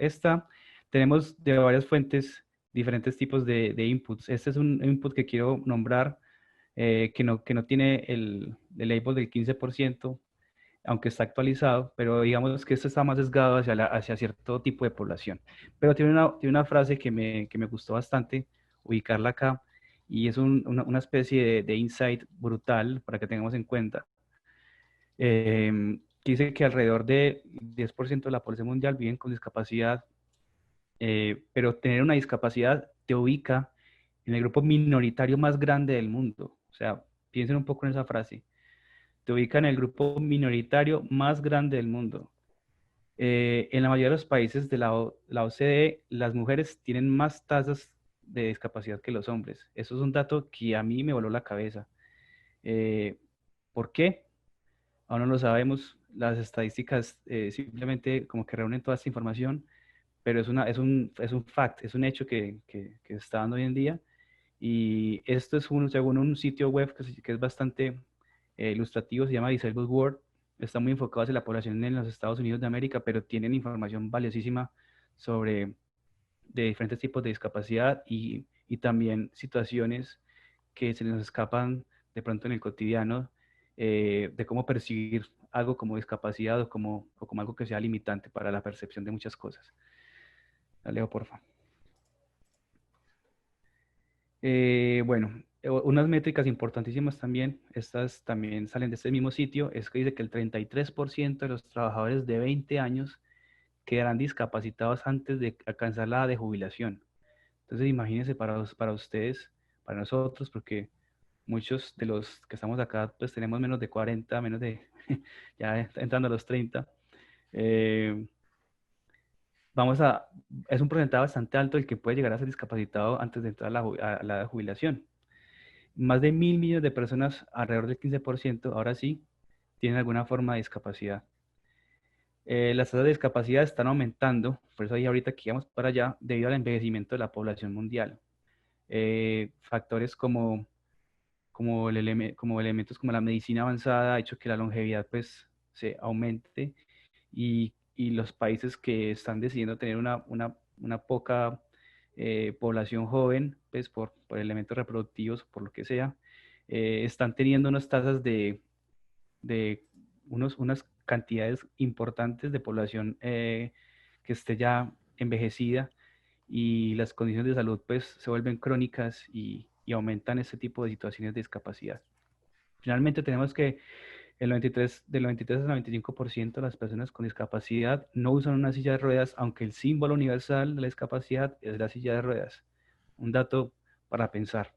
Tenemos de varias fuentes diferentes tipos de inputs. Este es un input que quiero nombrar que no tiene el label del 15%, aunque está actualizado, pero digamos que esto está más sesgado hacia cierto tipo de población. Pero tiene una frase que me gustó bastante ubicarla acá, y es una especie de insight brutal para que tengamos en cuenta. Que dice que alrededor de 10% de la población mundial viven con discapacidad, pero tener una discapacidad te ubica en el grupo minoritario más grande del mundo. O sea, piensen un poco en esa frase. Te ubica en el grupo minoritario más grande del mundo. En la mayoría de los países de la OCDE, las mujeres tienen más tasas de discapacidad que los hombres. Eso es un dato que a mí me voló la cabeza. Eh, ¿Por qué? Aún no lo sabemos. Las estadísticas simplemente como que reúnen toda esta información, pero es un fact, es un hecho que se está dando hoy en día. Y esto es según un sitio web que es bastante ilustrativo, se llama Disabled World. Está muy enfocado hacia la población en los Estados Unidos de América, pero tienen información valiosísima sobre de diferentes tipos de discapacidad y también situaciones que se nos escapan de pronto en el cotidiano, de cómo percibir algo como discapacidad o como algo que sea limitante para la percepción de muchas cosas. La leo, porfa. Bueno, unas métricas importantísimas también, estas también salen de este mismo sitio, es que dice que el 33% de los trabajadores de 20 años quedarán discapacitados antes de alcanzar la edad de jubilación. Entonces imagínense para ustedes, para nosotros, porque muchos de los que estamos acá pues tenemos menos de 40, ya entrando a los 30. es un porcentaje bastante alto el que puede llegar a ser discapacitado antes de entrar a la jubilación. Más de 1.000 millones de personas, alrededor del 15%, ahora sí, tienen alguna forma de discapacidad. Las tasas de discapacidad están aumentando, por eso ahí ahorita que vamos para allá, debido al envejecimiento de la población mundial. Factores como elementos como la medicina avanzada ha hecho que la longevidad pues se aumente y los países que están decidiendo tener una poca población joven, pues por elementos reproductivos, por lo que sea, están teniendo unas tasas de unas cantidades importantes de población que esté ya envejecida y las condiciones de salud pues se vuelven crónicas y aumentan este tipo de situaciones de discapacidad. Finalmente tenemos que del 93 al 95% de las personas con discapacidad no usan una silla de ruedas, aunque el símbolo universal de la discapacidad es la silla de ruedas. Un dato para pensar.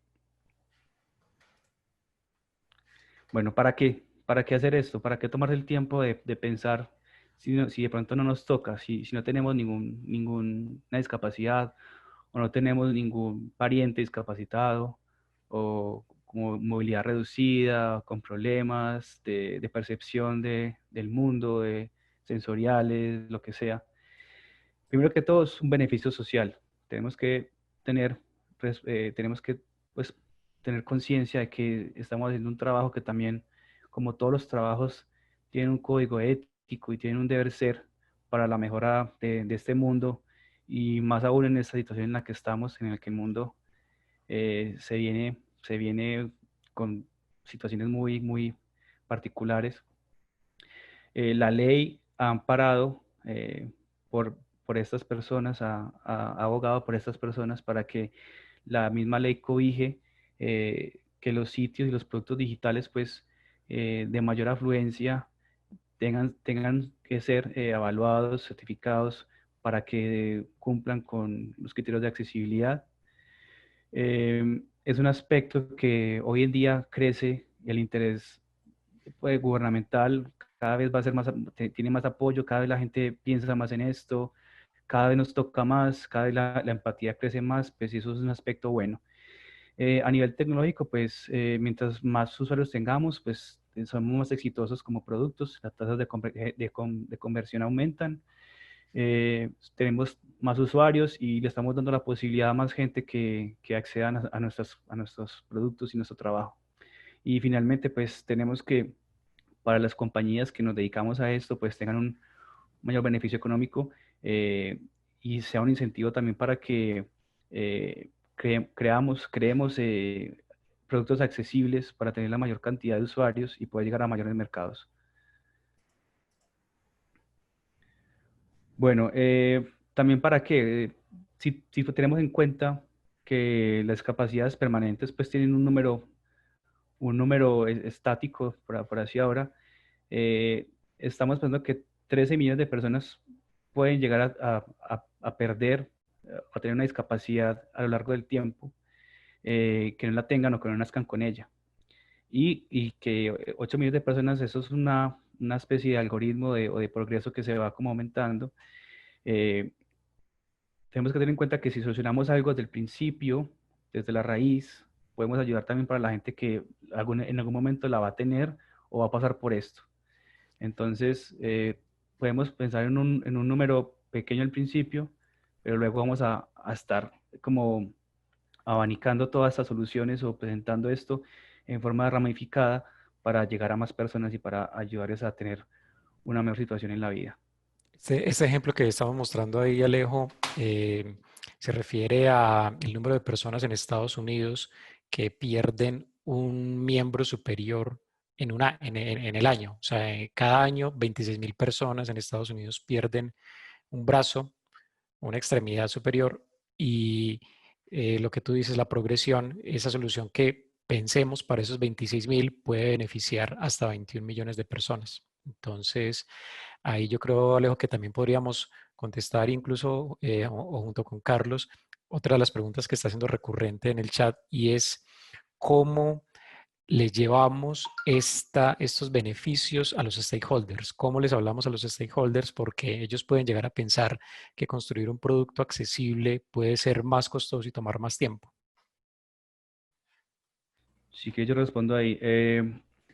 Bueno, ¿para qué? ¿Para qué hacer esto? ¿Para qué tomarse el tiempo de pensar si de pronto no nos toca, si no tenemos ninguna discapacidad o no tenemos ningún pariente discapacitado o como movilidad reducida, con problemas de percepción del mundo, de sensoriales, lo que sea? Primero que todo es un beneficio social. Tenemos que tenemos que pues, tener conciencia de que estamos haciendo un trabajo que también, como todos los trabajos, tiene un código ético y tiene un deber ser para la mejora de este mundo y más aún en esta situación en la que estamos, en la que el mundo se viene con situaciones muy particulares. La ley ha amparado por, por estas personas, ha abogado por estas personas para que la misma ley cobije que los sitios y los productos digitales pues de mayor afluencia tengan que ser evaluados, certificados para que cumplan con los criterios de accesibilidad. Es un aspecto que hoy en día crece el interés gubernamental cada vez va a ser tiene más apoyo, cada vez la gente piensa más en esto, cada vez nos toca más, cada vez la empatía crece más, pues eso es un aspecto bueno. A nivel tecnológico, pues mientras más usuarios tengamos, pues somos más exitosos como productos, las tasas de conversión aumentan, tenemos más usuarios y le estamos dando la posibilidad a más gente que accedan a nuestros productos y nuestro trabajo. Y finalmente, pues tenemos que para las compañías que nos dedicamos a esto, pues tengan un mayor beneficio económico y sea un incentivo también para que creemos productos accesibles para tener la mayor cantidad de usuarios y poder llegar a mayores mercados. Bueno, también para que, si tenemos en cuenta que las capacidades permanentes pues tienen un número estático, por así ahora, estamos pensando que 13 millones de personas pueden llegar a perder, a tener una discapacidad a lo largo del tiempo, que no la tengan o que no nazcan con ella. Y que 8 millones de personas, eso es una especie de algoritmo o de progreso que se va como aumentando. Tenemos que tener en cuenta que si solucionamos algo desde el principio, desde la raíz, podemos ayudar también para la gente que en algún momento la va a tener o va a pasar por esto. Entonces, podemos pensar en un número pequeño al principio, pero luego vamos a estar como abanicando todas estas soluciones o presentando esto en forma ramificada para llegar a más personas y para ayudarles a tener una mejor situación en la vida. Este ejemplo que estamos mostrando ahí, Alejo, se refiere al número de personas en Estados Unidos que pierden un miembro superior en el año. O sea, cada año 26.000 personas en Estados Unidos pierden un brazo, una extremidad superior y lo que tú dices, la progresión, esa solución que pensemos para esos 26.000 puede beneficiar hasta 21 millones de personas. Entonces, ahí yo creo, Alejo, que también podríamos contestar incluso o junto con Carlos, otra de las preguntas que está siendo recurrente en el chat y es cómo le llevamos estos beneficios a los stakeholders? ¿Cómo les hablamos a los stakeholders? Porque ellos pueden llegar a pensar que construir un producto accesible puede ser más costoso y tomar más tiempo. Sí que yo respondo ahí.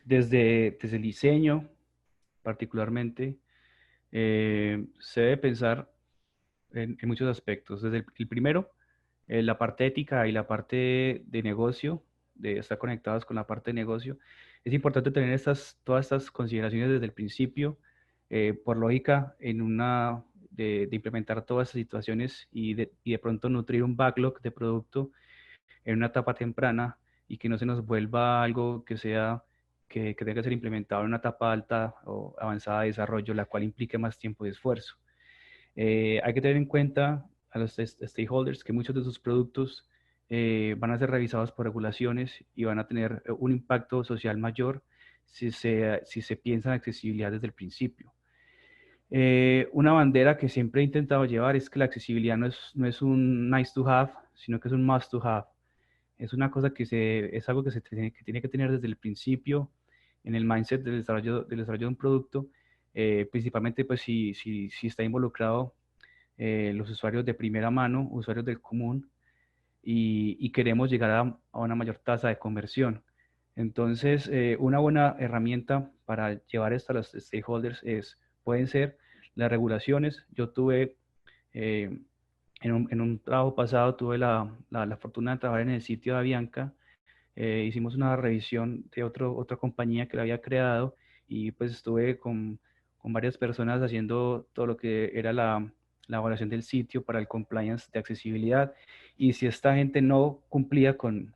Desde el diseño, particularmente, se debe pensar en muchos aspectos. Desde el primero, la parte ética y la parte de negocio, de estar conectados con la parte de negocio. Es importante tener todas estas consideraciones desde el principio, por lógica, de implementar todas estas situaciones y de pronto nutrir un backlog de producto en una etapa temprana y que no se nos vuelva algo que tenga que ser implementado en una etapa alta o avanzada de desarrollo, la cual implique más tiempo y esfuerzo. Hay que tener en cuenta a los stakeholders que muchos de sus productos van a ser revisados por regulaciones y van a tener un impacto social mayor si se piensa en accesibilidad desde el principio. Una bandera que siempre he intentado llevar es que la accesibilidad no es un nice to have, sino que es un must to have. Es una cosa es algo que tiene que tener desde el principio en el mindset del desarrollo de un producto, principalmente pues si está involucrado los usuarios de primera mano, usuarios del común, y queremos llegar a una mayor tasa de conversión. Entonces, una buena herramienta para llevar esto a los stakeholders pueden ser las regulaciones. Yo tuve, eh, en un trabajo pasado, tuve la fortuna de trabajar en el sitio de Avianca. Hicimos una revisión de otra compañía que la había creado y pues estuve con varias personas haciendo todo lo que era la evaluación del sitio para el compliance de accesibilidad, y si esta gente no cumplía con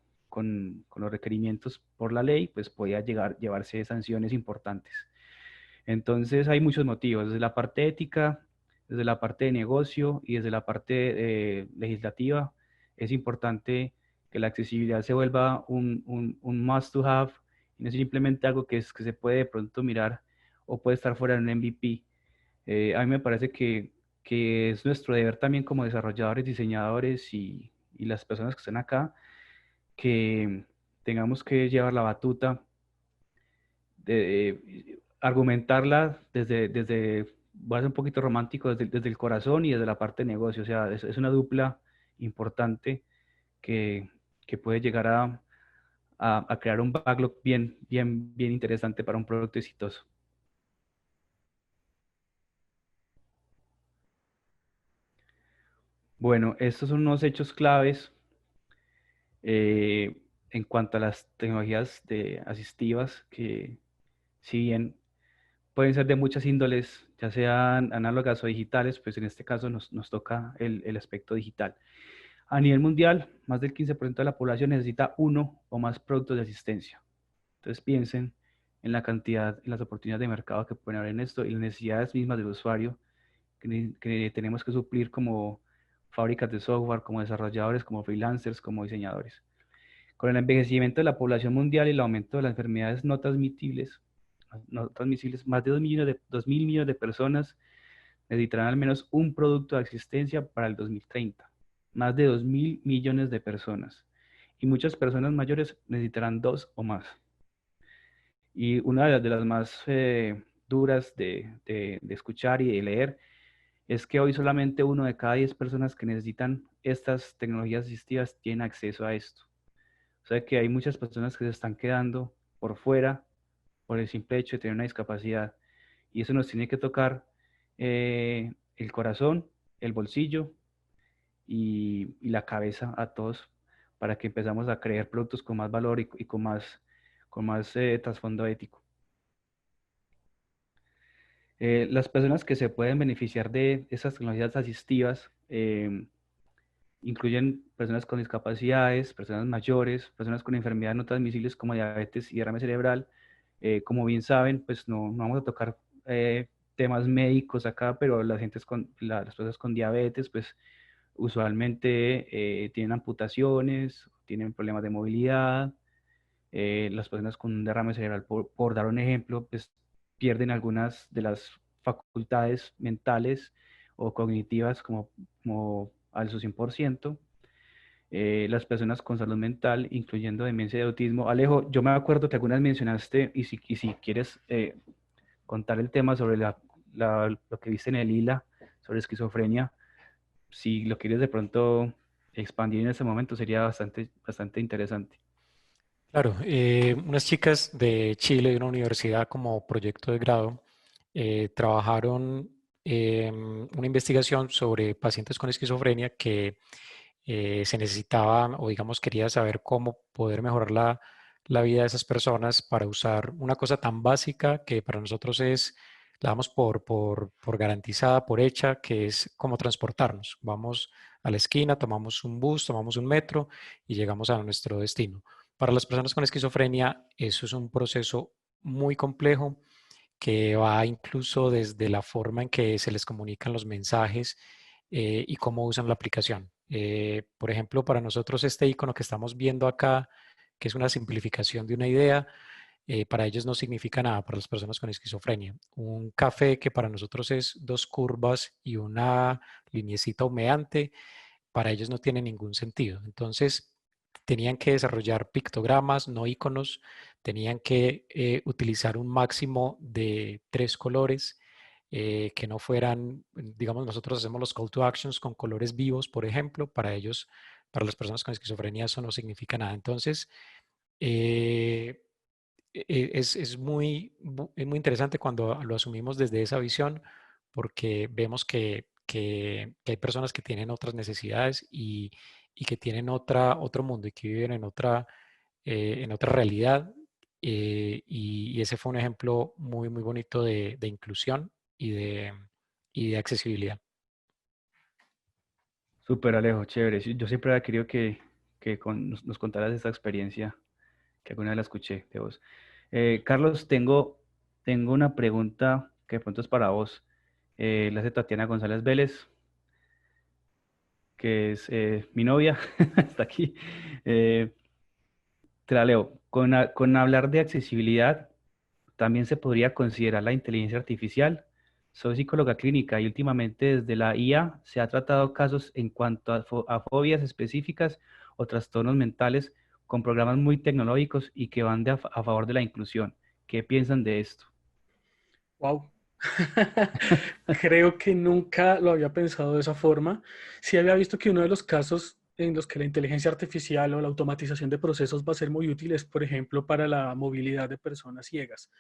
los requerimientos por la ley, pues podía llevarse sanciones importantes. Entonces hay muchos motivos, desde la parte ética, desde la parte de negocio y desde la parte legislativa. Es importante que la accesibilidad se vuelva un must to have y no simplemente algo que se puede de pronto mirar o puede estar fuera de un MVP. A mí me parece que es nuestro deber también como desarrolladores, diseñadores y las personas que están acá, que tengamos que llevar la batuta de argumentarla voy a ser un poquito romántico, desde el corazón y desde la parte de negocio. O sea, es una dupla importante que, que puede llegar a crear un backlog bien, bien, bien interesante para un producto exitoso. Bueno, estos son unos hechos claves en cuanto a las tecnologías asistivas, que si bien pueden ser de muchas índoles, ya sean análogas o digitales, pues en este caso nos toca el aspecto digital. A nivel mundial, más del 15% de la población necesita uno o más productos de asistencia. Entonces piensen en la cantidad, en las oportunidades de mercado que pueden haber en esto y las necesidades mismas del usuario que tenemos que suplir como fábricas de software, como desarrolladores, como freelancers, como diseñadores. Con el envejecimiento de la población mundial y el aumento de las enfermedades no transmisibles, más de 2.000 millones de personas necesitarán al menos un producto de asistencia para el 2030. Más de 2.000 millones de personas. Y muchas personas mayores necesitarán dos o más. Y una de las más duras de escuchar y de leer es que hoy solamente 1 de cada 10 personas que necesitan estas tecnologías asistivas tienen acceso a esto. O sea que hay muchas personas que se están quedando por fuera por el simple hecho de tener una discapacidad. Y eso nos tiene que tocar el corazón, el bolsillo y la cabeza a todos, para que empezamos a crear productos con más valor y con más trasfondo ético. Las personas que se pueden beneficiar de esas tecnologías asistivas incluyen personas con discapacidades, personas mayores, personas con enfermedades no transmisibles como diabetes y derrame cerebral. Como bien saben, pues no vamos a tocar temas médicos acá, pero las personas con diabetes, pues usualmente tienen amputaciones, tienen problemas de movilidad. Las personas con un derrame cerebral, por dar un ejemplo, pues pierden algunas de las facultades mentales o cognitivas como al su 100%. las personas con salud mental, incluyendo demencia y autismo. Alejo, yo me acuerdo que algunas mencionaste, y si quieres contar el tema sobre lo que viste en el ILA, sobre esquizofrenia, si lo quieres de pronto expandir en ese momento, sería bastante interesante. Claro, unas chicas de Chile, de una universidad como proyecto de grado, trabajaron una investigación sobre pacientes con esquizofrenia que se necesitaba o digamos quería saber cómo poder mejorar la vida de esas personas para usar una cosa tan básica que para nosotros es, la damos por garantizada, por hecha, que es cómo transportarnos. Vamos a la esquina, tomamos un bus, tomamos un metro y llegamos a nuestro destino. Para las personas con esquizofrenia, eso es un proceso muy complejo que va incluso desde la forma en que se les comunican los mensajes y cómo usan la aplicación. Por ejemplo, para nosotros este icono que estamos viendo acá, que es una simplificación de una idea, para ellos no significa nada, para las personas con esquizofrenia. Un café que para nosotros es dos curvas y una lineecita humeante, para ellos no tiene ningún sentido. Entonces, tenían que desarrollar pictogramas, no iconos, tenían que utilizar un máximo de 3 colores que no fueran, digamos, nosotros hacemos los call to actions con colores vivos, por ejemplo, para ellos, para las personas con esquizofrenia eso no significa nada. Entonces, eh, es muy interesante cuando lo asumimos desde esa visión, porque vemos que hay personas que tienen otras necesidades y que tienen otro mundo y que viven en otra realidad. Y ese fue un ejemplo muy, muy bonito de inclusión y de accesibilidad. Súper, Alejo, chévere. Sí, yo siempre había querido nos contaras esta experiencia que alguna vez la escuché de vos. Carlos, tengo una pregunta que de pronto es para vos. La hace Tatiana González Vélez, que es mi novia, está aquí. Eh, Te la leo. Con hablar de accesibilidad, también se podría considerar la inteligencia artificial. Soy psicóloga clínica y últimamente desde la IA se ha tratado casos en cuanto a fobias específicas o trastornos mentales con programas muy tecnológicos y que van a favor de la inclusión. ¿Qué piensan de esto? Wow. Creo que nunca lo había pensado de esa forma. Sí había visto que uno de los casos en los que la inteligencia artificial o la automatización de procesos va a ser muy útil es, por ejemplo, para la movilidad de personas ciegas,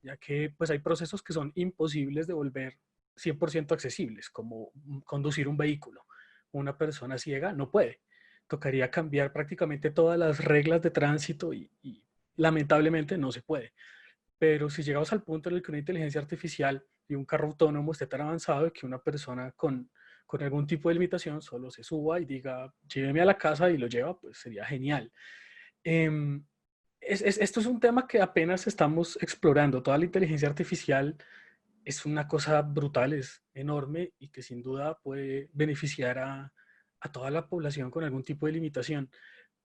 ya que pues hay procesos que son imposibles de volver 100% accesibles, como conducir un vehículo. Una persona ciega no puede. Tocaría cambiar prácticamente todas las reglas de tránsito y lamentablemente no se puede. Pero si llegamos al punto en el que una inteligencia artificial y un carro autónomo esté tan avanzado que una persona con algún tipo de limitación solo se suba y diga, lléveme a la casa y lo lleva, pues sería genial. Em, esto es un tema que apenas estamos explorando. Toda la inteligencia artificial es una cosa brutal, es enorme y que sin duda puede beneficiar a toda la población con algún tipo de limitación.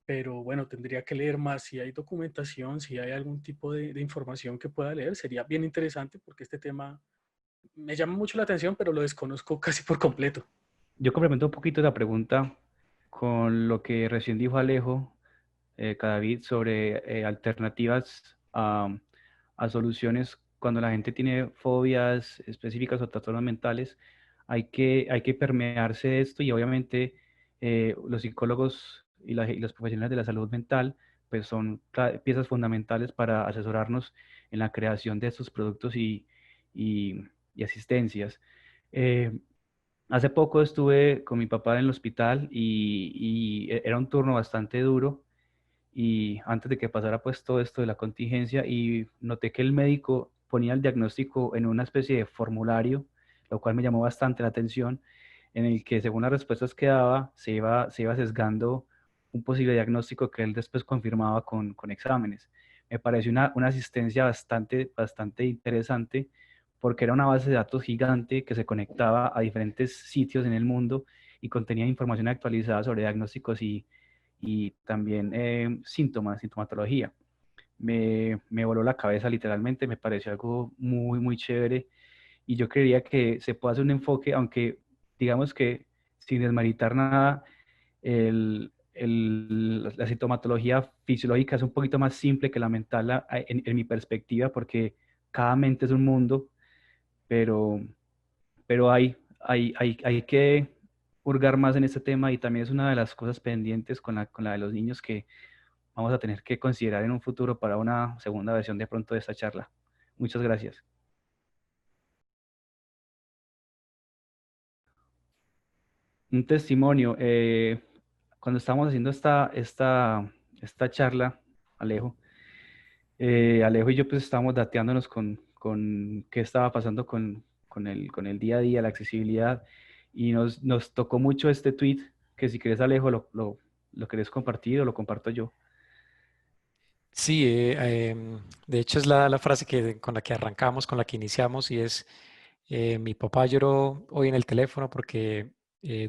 Pero bueno, tendría que leer más. Si hay documentación, si hay algún tipo de información que pueda leer, sería bien interesante porque este tema me llama mucho la atención, pero lo desconozco casi por completo. Yo complemento un poquito la pregunta con lo que recién dijo Alejo, Cadavid, sobre alternativas a soluciones cuando la gente tiene fobias específicas o trastornos mentales. Hay que permearse de esto y obviamente los psicólogos y los profesionales de la salud mental pues son piezas fundamentales para asesorarnos en la creación de estos productos y asistencias. Eh, Hace poco estuve con mi papá en el hospital y era un turno bastante duro y antes de que pasara pues todo esto de la contingencia y noté que el médico ponía el diagnóstico en una especie de formulario, lo cual me llamó bastante la atención, en el que según las respuestas que daba se iba sesgando un posible diagnóstico que él después confirmaba con exámenes. Me pareció una asistencia bastante interesante porque era una base de datos gigante que se conectaba a diferentes sitios en el mundo y contenía información actualizada sobre diagnósticos y también sintomatología. Me voló la cabeza literalmente, me pareció algo muy chévere y yo creería que se puede hacer un enfoque, aunque digamos que sin desmeritar nada, la sintomatología fisiológica es un poquito más simple que la mental en mi perspectiva, porque cada mente es un mundo, pero, pero hay que hurgar más en este tema y también es una de las cosas pendientes con la de los niños que vamos a tener que considerar en un futuro para una segunda versión de pronto de esta charla. Muchas gracias. Un testimonio. Cuando estábamos haciendo esta charla, Alejo, Alejo y yo pues estábamos dateándonos con qué estaba pasando con el día a día, la accesibilidad, y nos tocó mucho este tweet, que si quieres, Alejo, lo querés compartir o lo comparto yo. Sí, de hecho es la frase con la que arrancamos, con la que iniciamos y es, mi papá lloró hoy en el teléfono porque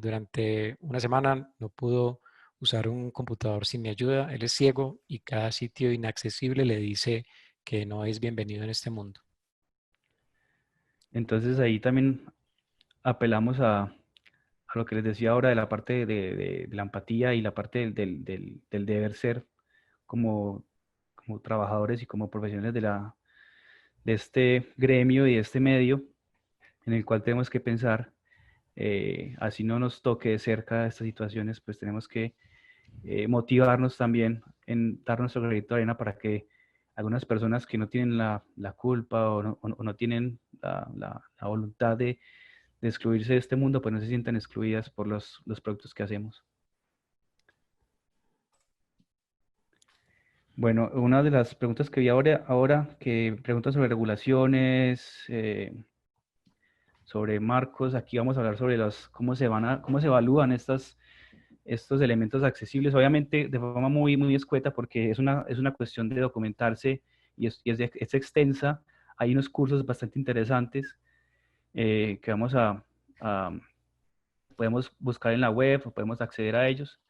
durante una semana no pudo usar un computador sin mi ayuda. Él es ciego y cada sitio inaccesible le dice que no es bienvenido en este mundo. Entonces ahí también apelamos a lo que les decía ahora de la parte de la empatía y la parte del deber ser como, como trabajadores y como profesionales de este gremio y de este medio en el cual tenemos que pensar, así no nos toque de cerca estas situaciones, pues tenemos que motivarnos también en dar nuestro granito de arena para que algunas personas que no tienen la culpa o no tienen la voluntad de excluirse de este mundo, pues no se sientan excluidas por los productos que hacemos. Bueno, una de las preguntas que vi ahora que preguntan sobre regulaciones, sobre marcos, aquí vamos a hablar sobre cómo se evalúan estos elementos accesibles, obviamente de forma muy escueta, porque es una cuestión de documentarse es extensa. Hay unos cursos bastante interesantes que a- podemos buscar en la web o podemos acceder a ellos,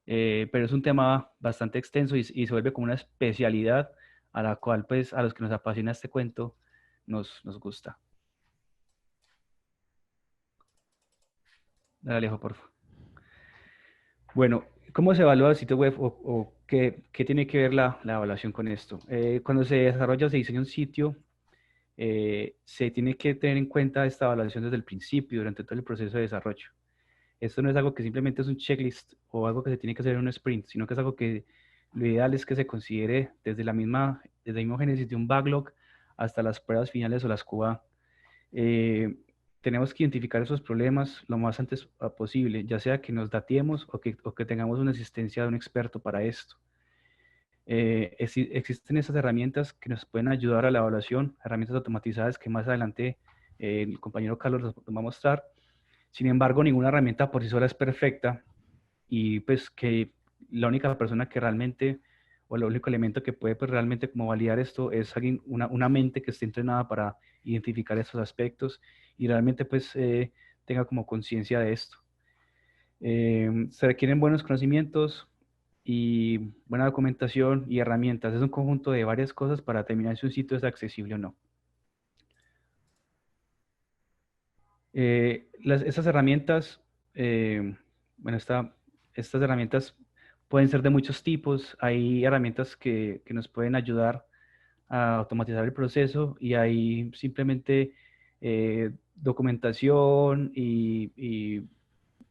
pero es un tema bastante extenso y se vuelve como una especialidad a la cual pues a los que nos apasiona este cuento nos gusta. Dale, Alejo, por favor. Bueno, ¿cómo se evalúa el sitio web o qué tiene que ver la evaluación con esto? Cuando se desarrolla o se diseña un sitio, se tiene que tener en cuenta esta evaluación desde el principio, durante todo el proceso de desarrollo. Esto no es algo que simplemente es un checklist o algo que se tiene que hacer en un sprint, sino que es algo que lo ideal es que se considere desde el mismo génesis de un backlog hasta las pruebas finales o las QA. Tenemos que identificar esos problemas lo más antes posible, ya sea que nos datiemos o que tengamos una asistencia de un experto para esto. Existen esas herramientas que nos pueden ayudar a la evaluación, herramientas automatizadas que más adelante el compañero Carlos nos va a mostrar. Sin embargo, ninguna herramienta por sí sola es perfecta y pues que la única persona que realmente, o el único elemento que puede pues realmente como validar esto es una mente que esté entrenada para identificar estos aspectos y realmente pues tenga como conciencia de esto. Se requieren buenos conocimientos y buena documentación y herramientas. Es un conjunto de varias cosas para determinar si un sitio es accesible o no. Esas herramientas, bueno, estas herramientas pueden ser de muchos tipos. Hay herramientas que nos pueden ayudar a automatizar el proceso y hay simplemente documentación y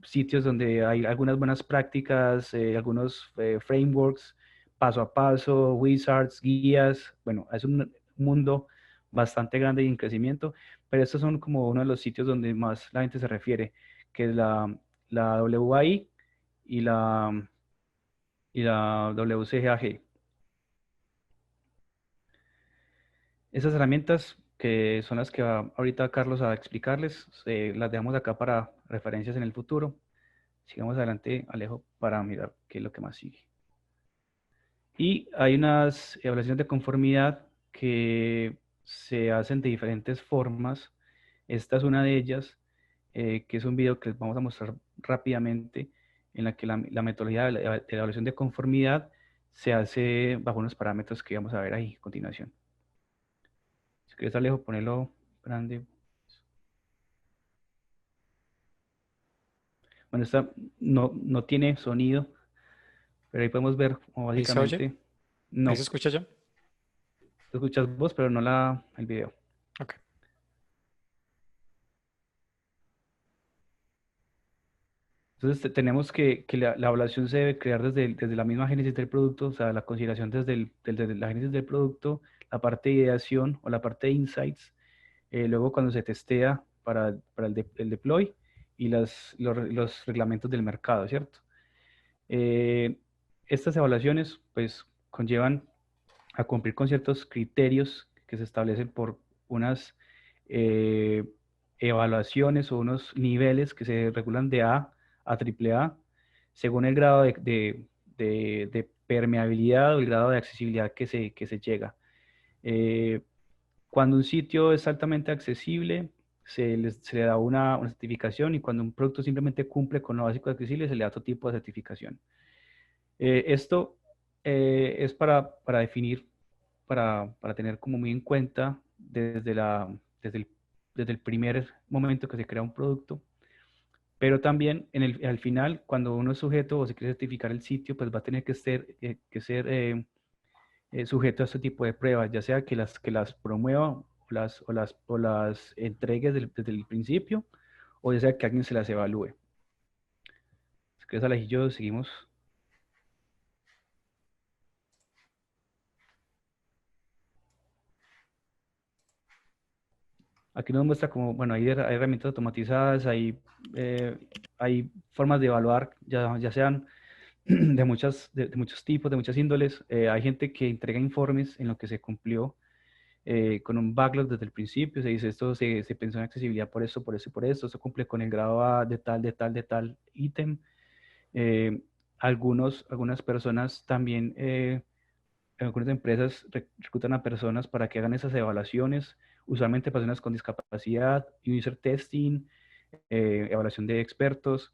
sitios donde hay algunas buenas prácticas, algunos frameworks paso a paso, wizards, guías. Bueno, es un mundo bastante grande y en crecimiento, pero estos son como uno de los sitios donde más la gente se refiere, que es la WAI y la WCAG. Esas herramientas que son las que va ahorita Carlos a explicarles, las dejamos acá para referencias en el futuro. Sigamos adelante, Alejo, para mirar qué es lo que más sigue. Y hay unas evaluaciones de conformidad que se hacen de diferentes formas. Esta es una de ellas, que es un video que les vamos a mostrar rápidamente, en la que la metodología de la evaluación de conformidad se hace bajo unos parámetros que vamos a ver ahí a continuación. Si quieres, Alejo, ponerlo grande. Bueno, esta no tiene sonido, pero ahí podemos ver como ¿Ahí se oye? básicamente, ¿Ahí se no, escucha ya? tú escuchas vos, pero no el video. Ok. Entonces tenemos que la evaluación se debe crear desde la misma génesis del producto, o sea, la consideración desde la génesis del producto, la parte de ideación o la parte de insights, luego cuando se testea para el deploy y los reglamentos del mercado, ¿cierto? Eh, Estas evaluaciones pues conllevan a cumplir con ciertos criterios que se establecen por unas eh, evaluaciones o unos niveles que se regulan de A triple A, según el grado de permeabilidad o el grado de accesibilidad que se llega. Eh, Cuando un sitio es altamente accesible, se le da una certificación, y cuando un producto simplemente cumple con lo básico de accesible, se le da otro tipo de certificación. Esto es para definir, para tener como muy en cuenta desde el primer momento que se crea un producto, pero también al final, cuando uno es sujeto o se quiere certificar el sitio, pues va a tener que ser sujeto a este tipo de pruebas, ya sea que las promueva o las entregue desde el principio, o ya sea que alguien se las evalúe. Si quieres, Alex y yo seguimos. Aquí nos muestra como, bueno, hay herramientas automatizadas, hay formas de evaluar, ya sean de muchos tipos, de muchas índoles. Hay gente que entrega informes en lo que se cumplió con un backlog desde el principio. Se dice, esto se pensó en accesibilidad por eso, por eso y por eso. Esto cumple con el grado A de tal, de tal, de tal ítem. Eh, algunas personas también, algunas empresas reclutan a personas para que hagan esas evaluaciones, usualmente personas con discapacidad, user testing, evaluación de expertos,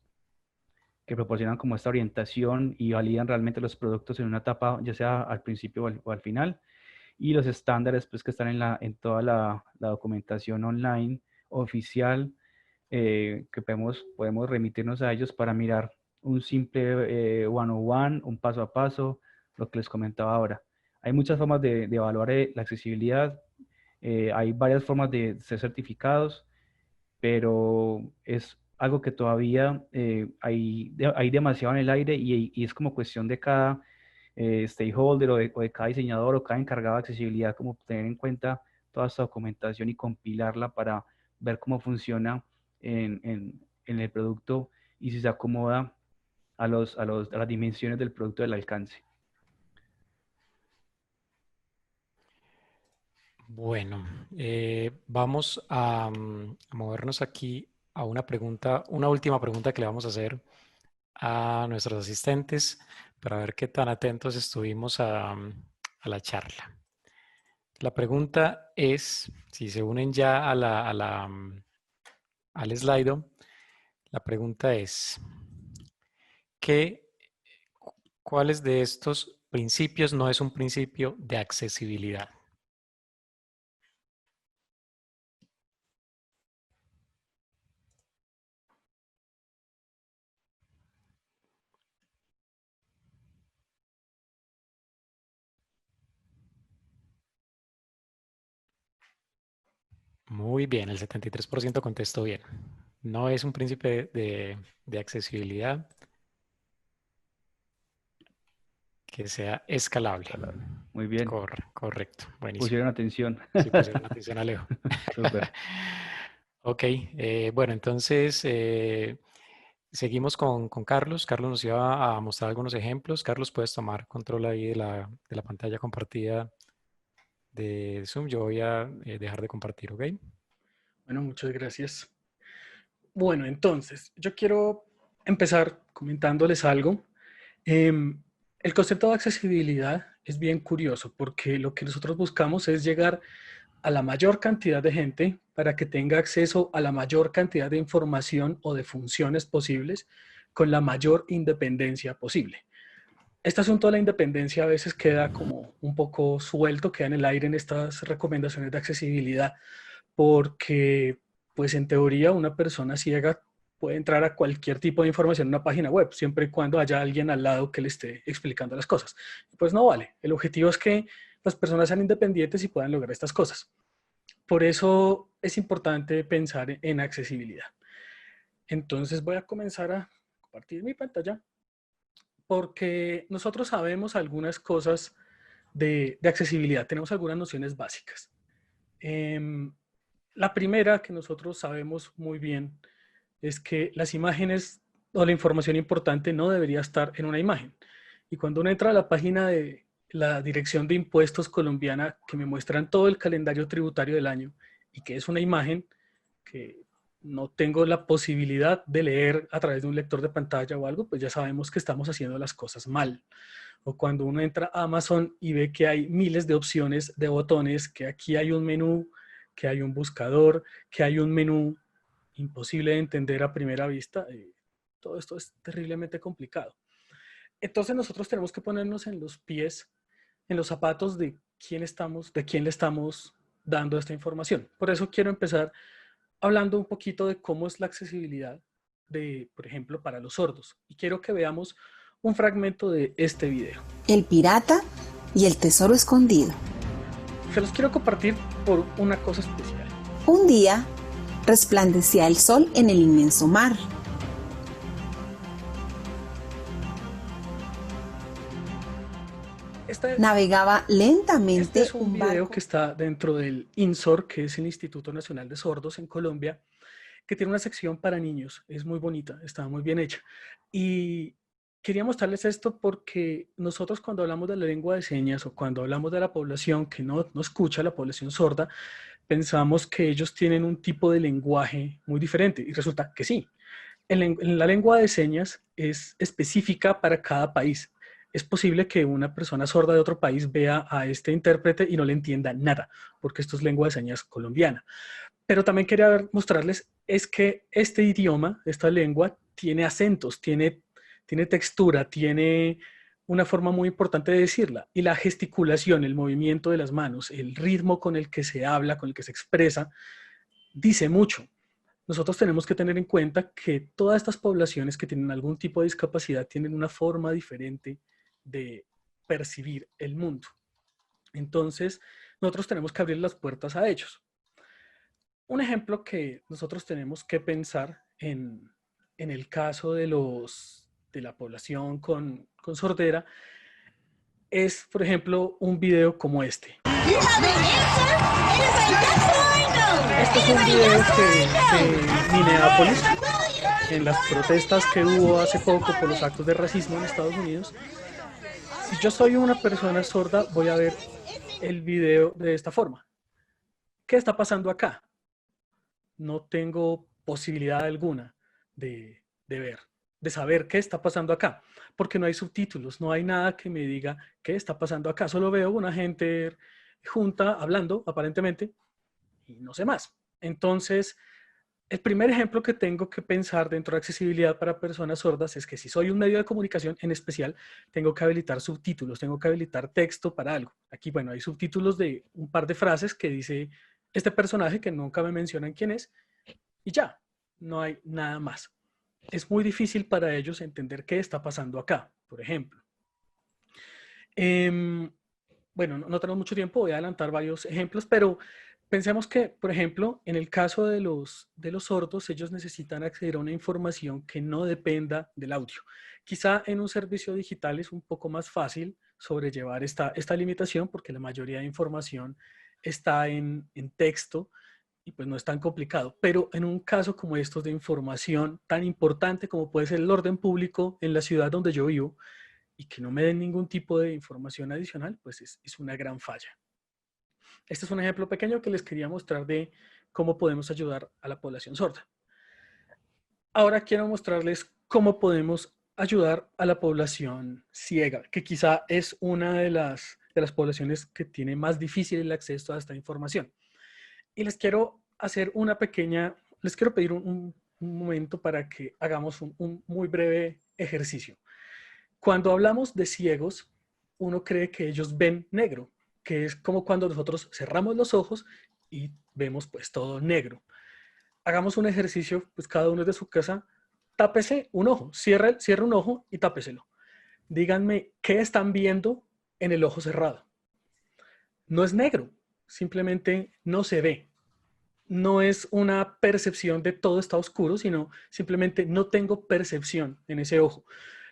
que proporcionan como esta orientación y validan realmente los productos en una etapa, ya sea al principio o al final. Y los estándares pues, que están en toda la documentación online oficial, que podemos remitirnos a ellos para mirar un simple one-on-one, un paso a paso, lo que les comentaba ahora. Hay muchas formas de evaluar la accesibilidad, hay varias formas de ser certificados, pero es algo que todavía hay demasiado en el aire, y es como cuestión de cada stakeholder o de cada diseñador o cada encargado de accesibilidad, como tener en cuenta toda esta documentación y compilarla para ver cómo funciona en el producto y si se acomoda a las dimensiones del producto, del alcance. Bueno, vamos a movernos aquí a una pregunta, una última pregunta que le vamos a hacer a nuestros asistentes para ver qué tan atentos estuvimos a la charla. La pregunta es, si se unen ya al Slido, la pregunta es, ¿cuáles de estos principios no es un principio de accesibilidad? Muy bien, el 73% contestó bien. No es un principio de accesibilidad que sea escalable. Muy bien. Correcto, buenísimo. Pusieron atención. Sí, pusieron atención a Leo. Súper. Ok, bueno, entonces seguimos con Carlos. Carlos nos iba a mostrar algunos ejemplos. Carlos, puedes tomar control ahí de la pantalla compartida de Zoom. Yo voy a dejar de compartir, ¿ok? Bueno, muchas gracias. Bueno, entonces, yo quiero empezar comentándoles algo. El concepto de accesibilidad es bien curioso porque lo que nosotros buscamos es llegar a la mayor cantidad de gente para que tenga acceso a la mayor cantidad de información o de funciones posibles con la mayor independencia posible. Este asunto de la independencia a veces queda como un poco suelto, queda en el aire en estas recomendaciones de accesibilidad, porque pues en teoría una persona ciega puede entrar a cualquier tipo de información en una página web, siempre y cuando haya alguien al lado que le esté explicando las cosas. Pues no vale. El objetivo es que las personas sean independientes y puedan lograr estas cosas. Por eso es importante pensar en accesibilidad. Entonces voy a comenzar a compartir mi pantalla porque nosotros sabemos algunas cosas de accesibilidad. Tenemos algunas nociones básicas. La primera que nosotros sabemos muy bien es que las imágenes o la información importante no debería estar en una imagen. Y cuando uno entra a la página de la Dirección de Impuestos colombiana, que me muestran todo el calendario tributario del año y que es una imagen que no tengo la posibilidad de leer a través de un lector de pantalla o algo, pues ya sabemos que estamos haciendo las cosas mal. O cuando uno entra a Amazon y ve que hay miles de opciones de botones, que aquí hay un menú, que hay un buscador, que hay un menú imposible de entender a primera vista, todo esto es terriblemente complicado. Entonces nosotros tenemos que ponernos en los pies, en los zapatos de quién le estamos dando esta información. Por eso quiero empezar hablando un poquito de cómo es la accesibilidad por ejemplo, para los sordos. Y quiero que veamos un fragmento de este video. El pirata y el tesoro escondido. Se los quiero compartir por una cosa especial. Un día resplandecía el sol en el inmenso mar. Navegaba lentamente. Este es un video barco que está dentro del INSOR, que es el Instituto Nacional de Sordos en Colombia, que tiene una sección para niños. Es muy bonita, está muy bien hecha. Y quería mostrarles esto porque nosotros cuando hablamos de la lengua de señas o cuando hablamos de la población que no escucha, la población sorda, pensamos que ellos tienen un tipo de lenguaje muy diferente y resulta que sí. La lengua de señas es específica para cada país. Es posible que una persona sorda de otro país vea a este intérprete y no le entienda nada, porque esto es lengua de señas colombiana. Pero también quería mostrarles es que este idioma, esta lengua, tiene acentos, tiene textura, tiene una forma muy importante de decirla. Y la gesticulación, el movimiento de las manos, el ritmo con el que se habla, con el que se expresa, dice mucho. Nosotros tenemos que tener en cuenta que todas estas poblaciones que tienen algún tipo de discapacidad tienen una forma diferente de percibir el mundo. Entonces, nosotros tenemos que abrir las puertas a ellos. Un ejemplo que nosotros tenemos que pensar en el caso de la población con sordera es, por ejemplo, un video como este. Este es un video de Minneapolis, en las protestas que hubo hace poco por los actos de racismo en Estados Unidos. Si yo soy una persona sorda, voy a ver el video de esta forma. ¿Qué está pasando acá? No tengo posibilidad alguna de ver, de saber qué está pasando acá, porque no hay subtítulos, no hay nada que me diga qué está pasando acá. Solo veo una gente junta hablando, aparentemente, y no sé más. Entonces, el primer ejemplo que tengo que pensar dentro de accesibilidad para personas sordas es que si soy un medio de comunicación en especial, tengo que habilitar subtítulos, tengo que habilitar texto para algo. Aquí, bueno, hay subtítulos de un par de frases que dice este personaje que nunca me mencionan quién es y ya, no hay nada más. Es muy difícil para ellos entender qué está pasando acá, por ejemplo. Bueno, no tenemos mucho tiempo, voy a adelantar varios ejemplos, pero pensemos que, por ejemplo, en el caso de los sordos, ellos necesitan acceder a una información que no dependa del audio. Quizá en un servicio digital es un poco más fácil sobrellevar esta limitación porque la mayoría de información está en texto y pues no es tan complicado. Pero en un caso como estos de información tan importante como puede ser el orden público en la ciudad donde yo vivo y que no me den ningún tipo de información adicional, pues es una gran falla. Este es un ejemplo pequeño que les quería mostrar de cómo podemos ayudar a la población sorda. Ahora quiero mostrarles cómo podemos ayudar a la población ciega, que quizá es una de las poblaciones que tiene más difícil el acceso a esta información. Y les quiero pedir un momento para que hagamos un muy breve ejercicio. Cuando hablamos de ciegos, uno cree que ellos ven negro, que es como cuando nosotros cerramos los ojos y vemos pues todo negro. hagamos un ejercicio, pues cada uno de su casa, tápese un ojo, cierre un ojo y tápeselo. Díganme, ¿qué están viendo en el ojo cerrado? No es negro, simplemente no se ve. No es una percepción de todo está oscuro, sino simplemente no tengo percepción en ese ojo.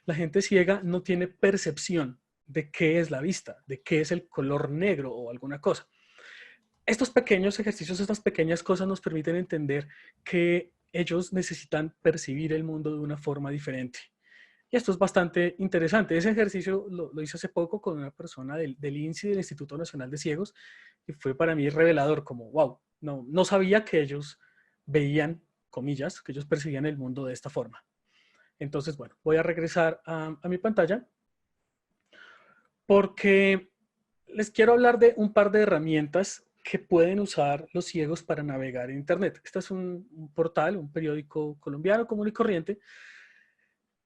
La gente ciega no tiene percepción de qué es la vista, de qué es el color negro o alguna cosa. Estos pequeños ejercicios, estas pequeñas cosas nos permiten entender que ellos necesitan percibir el mundo de una forma diferente. Y esto es bastante interesante. Ese ejercicio lo hice hace poco con una persona del INSI, del Instituto Nacional de Ciegos, y fue para mí revelador, como, wow, no sabía que ellos veían, comillas, que ellos percibían el mundo de esta forma. Entonces, bueno, voy a regresar a mi pantalla porque les quiero hablar de un par de herramientas que pueden usar los ciegos para navegar en Internet. Este es un portal, un periódico colombiano común y corriente,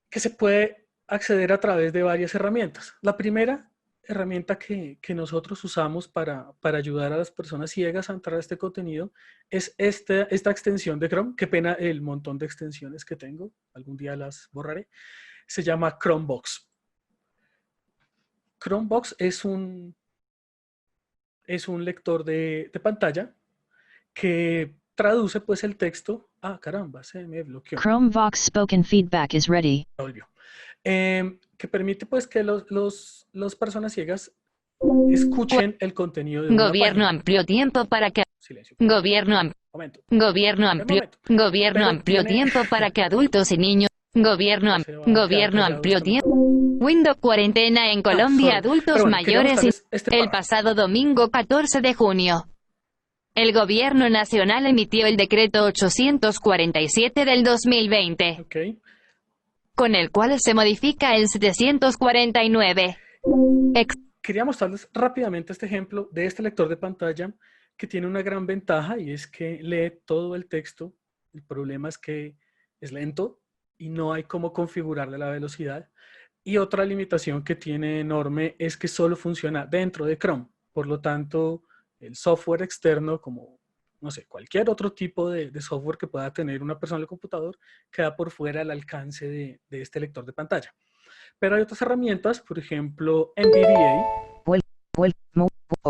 que se puede acceder a través de varias herramientas. La primera herramienta que nosotros usamos para ayudar a las personas ciegas a entrar a este contenido es esta extensión de Chrome. Qué pena el montón de extensiones que tengo, algún día las borraré. Se llama Chromebox. Chromebox es un lector de pantalla que traduce pues el texto. Ah, caramba, se me bloqueó. Chromebox spoken feedback is ready. Volvió. Que permite pues que las personas ciegas escuchen el contenido de una Gobierno página. amplió tiempo para que Silencio. Gobierno amplió Pero tiempo para que adultos y niños. Gobierno Se va a quedar Gobierno callado amplió esta tiempo. Windows cuarentena en Colombia, sorry. adultos Pero bueno, quería mayores. mostrarles este El párrafo. pasado domingo 14 de junio. El Gobierno Nacional emitió el decreto 847 del 2020, Ok. con el cual se modifica el 749. Quería mostrarles rápidamente este ejemplo de este lector de pantalla que tiene una gran ventaja y es que lee todo el texto. El problema es que es lento y no hay cómo configurarle la velocidad. Y otra limitación que tiene enorme es que solo funciona dentro de Chrome. Por lo tanto, el software externo, como, no sé, cualquier otro tipo de software que pueda tener una persona en el computador, queda por fuera del alcance de este lector de pantalla. Pero hay otras herramientas, por ejemplo, NVDA,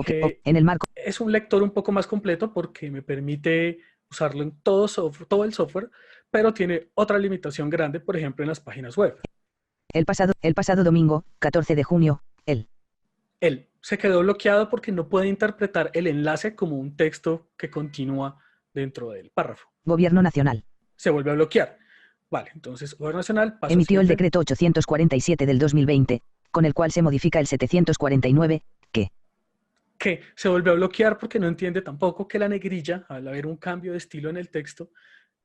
que en el marco. es un lector un poco más completo porque me permite usarlo en todo el software, pero tiene otra limitación grande, por ejemplo, en las páginas web. El pasado domingo, 14 de junio, Él se quedó bloqueado porque no puede interpretar el enlace como un texto que continúa dentro del párrafo. Gobierno Nacional Se vuelve a bloquear. Vale, entonces, Gobierno Nacional pasa emitió el siguiente. decreto 847 del 2020, con el cual se modifica el 749, Que se vuelve a bloquear porque no entiende tampoco que la negrilla, al haber un cambio de estilo en el texto,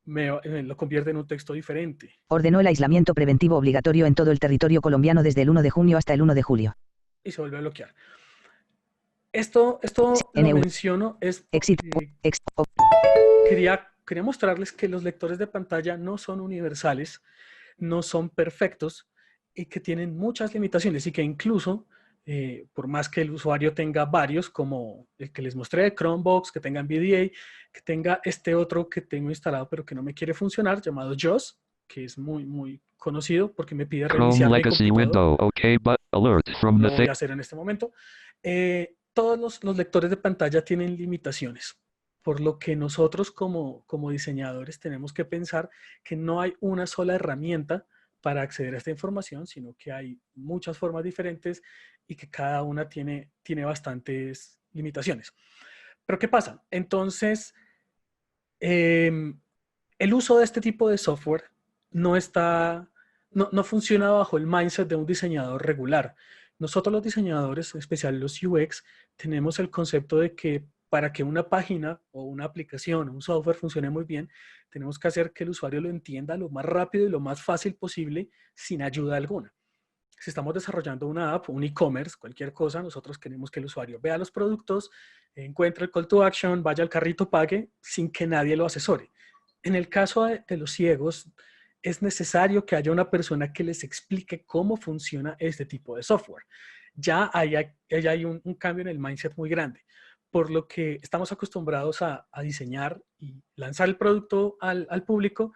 lo convierte en un texto diferente. ordenó el aislamiento preventivo obligatorio en todo el territorio colombiano desde el 1 de junio hasta el 1 de julio. Y se vuelve a bloquear. Esto lo menciono es porque quería mostrarles que los lectores de pantalla no son universales, no son perfectos y que tienen muchas limitaciones y que incluso, por más que el usuario tenga varios, como el que les mostré, Chromebox, que tenga NVDA, que tenga este otro que tengo instalado pero que no me quiere funcionar, llamado JAWS, que es muy conocido porque me pide reiniciar mi computador. Okay, but alert from Lo the voy a hacer en este momento. Todos los lectores de pantalla tienen limitaciones, por lo que nosotros como diseñadores tenemos que pensar que no hay una sola herramienta para acceder a esta información, sino que hay muchas formas diferentes y que cada una tiene bastantes limitaciones. Pero ¿qué pasa? Entonces, el uso de este tipo de software no funciona bajo el mindset de un diseñador regular. Nosotros los diseñadores, en especial los UX, tenemos el concepto de que para que una página o una aplicación o un software funcione muy bien, tenemos que hacer que el usuario lo entienda lo más rápido y lo más fácil posible sin ayuda alguna. Si estamos desarrollando una app, un e-commerce, cualquier cosa, nosotros queremos que el usuario vea los productos, encuentre el call to action, vaya al carrito, pague, sin que nadie lo asesore. En el caso de los ciegos, es necesario que haya una persona que les explique cómo funciona este tipo de software. Ya hay un cambio en el mindset muy grande. por lo que estamos acostumbrados a diseñar y lanzar el producto al público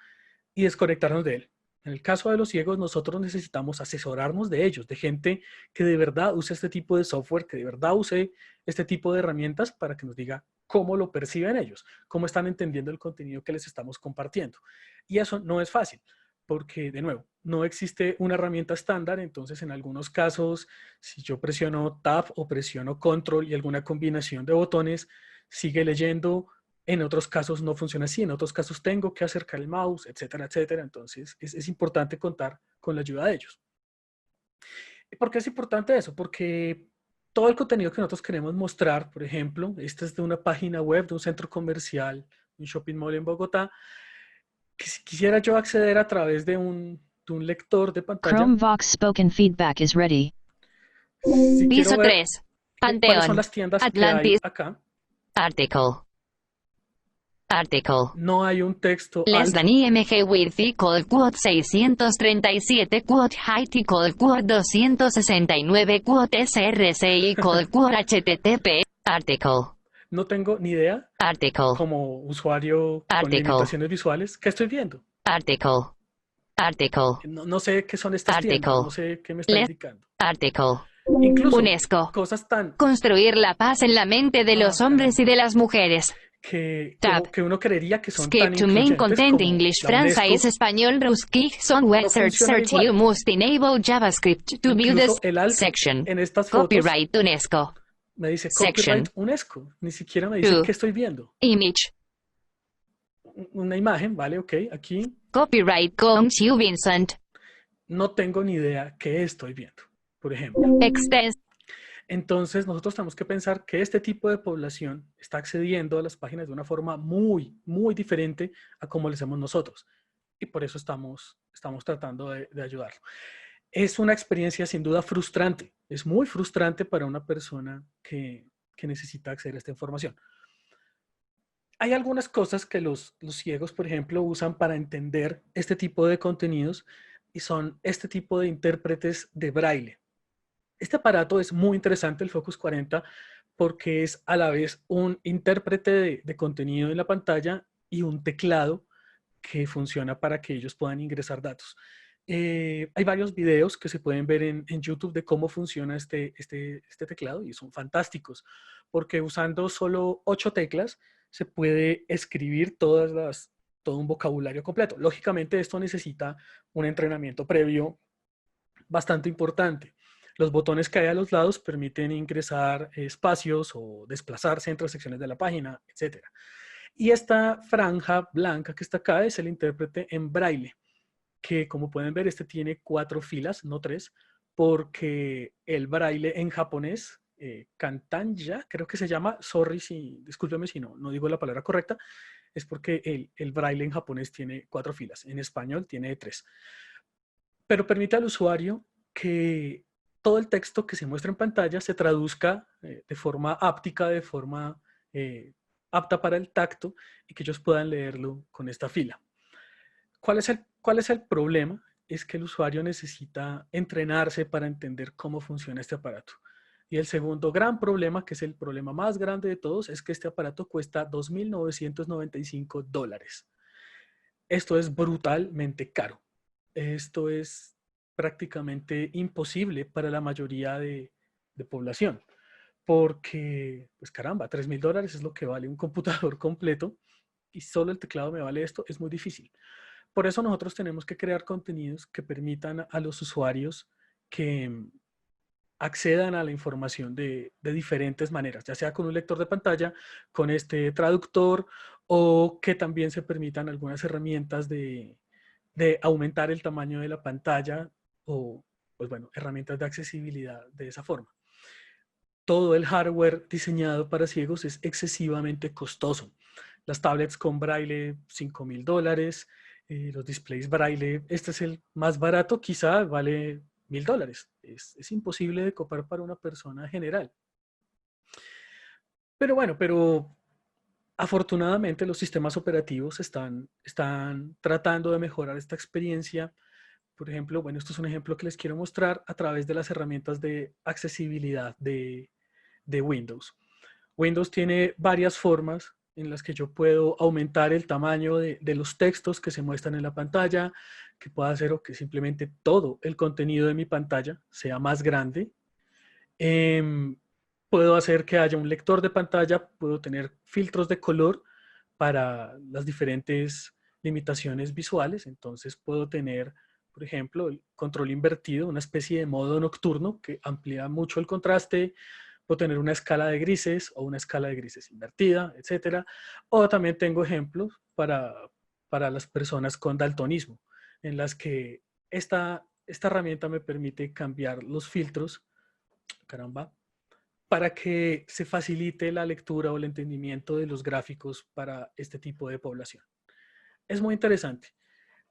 y desconectarnos de él. En el caso de los ciegos, nosotros necesitamos asesorarnos de ellos, de gente que de verdad use este tipo de software, que de verdad use este tipo de herramientas para que nos diga cómo lo perciben ellos, cómo están entendiendo el contenido que les estamos compartiendo. Y eso no es fácil, porque de nuevo, no existe una herramienta estándar, entonces en algunos casos, si yo presiono Tab o presiono Control y alguna combinación de botones, sigue leyendo. En otros casos no funciona así, en otros casos tengo que acercar el mouse, etcétera, etcétera. Entonces es importante contar con la ayuda de ellos. ¿Por qué es importante eso? Porque todo el contenido que nosotros queremos mostrar, por ejemplo, este es de una página web, de un centro comercial, un shopping mall en Bogotá, que si quisiera yo acceder a través de un lector de pantalla. Chromevox spoken feedback is ready. Si Piso quiero ver 3. cuáles son Panteón. las tiendas Atlantis. que hay acá, Article. no hay un texto Less alt. than IMG width equal quote 637 quote height equal quote 269 quote SRC equal quote HTTP. Article. No tengo ni idea, Article. como usuario con Article. limitaciones visuales, ¿qué estoy viendo? Article. Article. No sé qué son estas tiendas, Article. no sé qué me está Le- indicando. Article. Incluso UNESCO. cosas tan Construir la paz en la mente de los hombres y de las mujeres. Tab. que uno creería que son Skip tan to main incluyentes content como English, la UNESCO. francés, español, ruski, son web No search funciona search igual. you must enable JavaScript to view Incluso this el alt section. en estas fotos Copyright UNESCO. me dice Section. copyright UNESCO, ni siquiera me dice Two. qué estoy viendo. Image. Una imagen, vale, ok, aquí Copyright Combs Hugh Vincent. no tengo ni idea qué estoy viendo, por ejemplo. Extens. Entonces, nosotros tenemos que pensar que este tipo de población está accediendo a las páginas de una forma muy, muy diferente a como lo hacemos nosotros. Y por eso estamos tratando de ayudarlo. Es una experiencia sin duda frustrante. Es muy frustrante para una persona que necesita acceder a esta información. Hay algunas cosas que los ciegos, por ejemplo, usan para entender este tipo de contenidos y son este tipo de intérpretes de braille. Este aparato es muy interesante, el Focus 40, porque es a la vez un intérprete de contenido en la pantalla y un teclado que funciona para que ellos puedan ingresar datos. Hay varios videos que se pueden ver en YouTube de cómo funciona este teclado y son fantásticos, porque usando solo 8 teclas se puede escribir todo un vocabulario completo. Lógicamente esto necesita un entrenamiento previo bastante importante. Los botones que hay a los lados permiten ingresar espacios o desplazarse entre secciones de la página, etc. Y esta franja blanca que está acá es el intérprete en braille, que como pueden ver, este tiene 4 filas, no 3, porque el braille en japonés, Kantanja, creo que se llama, discúlpeme si no digo la palabra correcta, es porque el braille en japonés tiene 4 filas, en español tiene 3. Pero permite al usuario que todo el texto que se muestra en pantalla se traduzca de forma áptica, de forma apta para el tacto y que ellos puedan leerlo con esta fila. ¿Cuál es el problema? Es que el usuario necesita entrenarse para entender cómo funciona este aparato. Y el segundo gran problema, que es el problema más grande de todos, es que este aparato cuesta $2,995. Esto es brutalmente caro. Esto es prácticamente imposible para la mayoría de población. Porque, pues caramba, $3,000 es lo que vale un computador completo y solo el teclado me vale esto, es muy difícil. Por eso nosotros tenemos que crear contenidos que permitan a los usuarios que accedan a la información de diferentes maneras, ya sea con un lector de pantalla, con este traductor o que también se permitan algunas herramientas de aumentar el tamaño de la pantalla o, pues bueno, herramientas de accesibilidad de esa forma. Todo el hardware diseñado para ciegos es excesivamente costoso. Las tablets con braille, $5,000. Los displays braille, este es el más barato, quizá vale $1,000. Es imposible de copar para una persona general. Pero bueno, afortunadamente los sistemas operativos están tratando de mejorar esta experiencia. Por ejemplo, bueno, esto es un ejemplo que les quiero mostrar a través de las herramientas de accesibilidad de Windows. Windows tiene varias formas en las que yo puedo aumentar el tamaño de los textos que se muestran en la pantalla, que pueda hacer o que simplemente todo el contenido de mi pantalla sea más grande. Puedo hacer que haya un lector de pantalla, puedo tener filtros de color para las diferentes limitaciones visuales. Entonces puedo tener, por ejemplo, el control invertido, una especie de modo nocturno que amplía mucho el contraste. Puedo tener una escala de grises o una escala de grises invertida, etc. O también tengo ejemplos para las personas con daltonismo, en las que esta herramienta me permite cambiar los filtros, caramba, para que se facilite la lectura o el entendimiento de los gráficos para este tipo de población. Es muy interesante.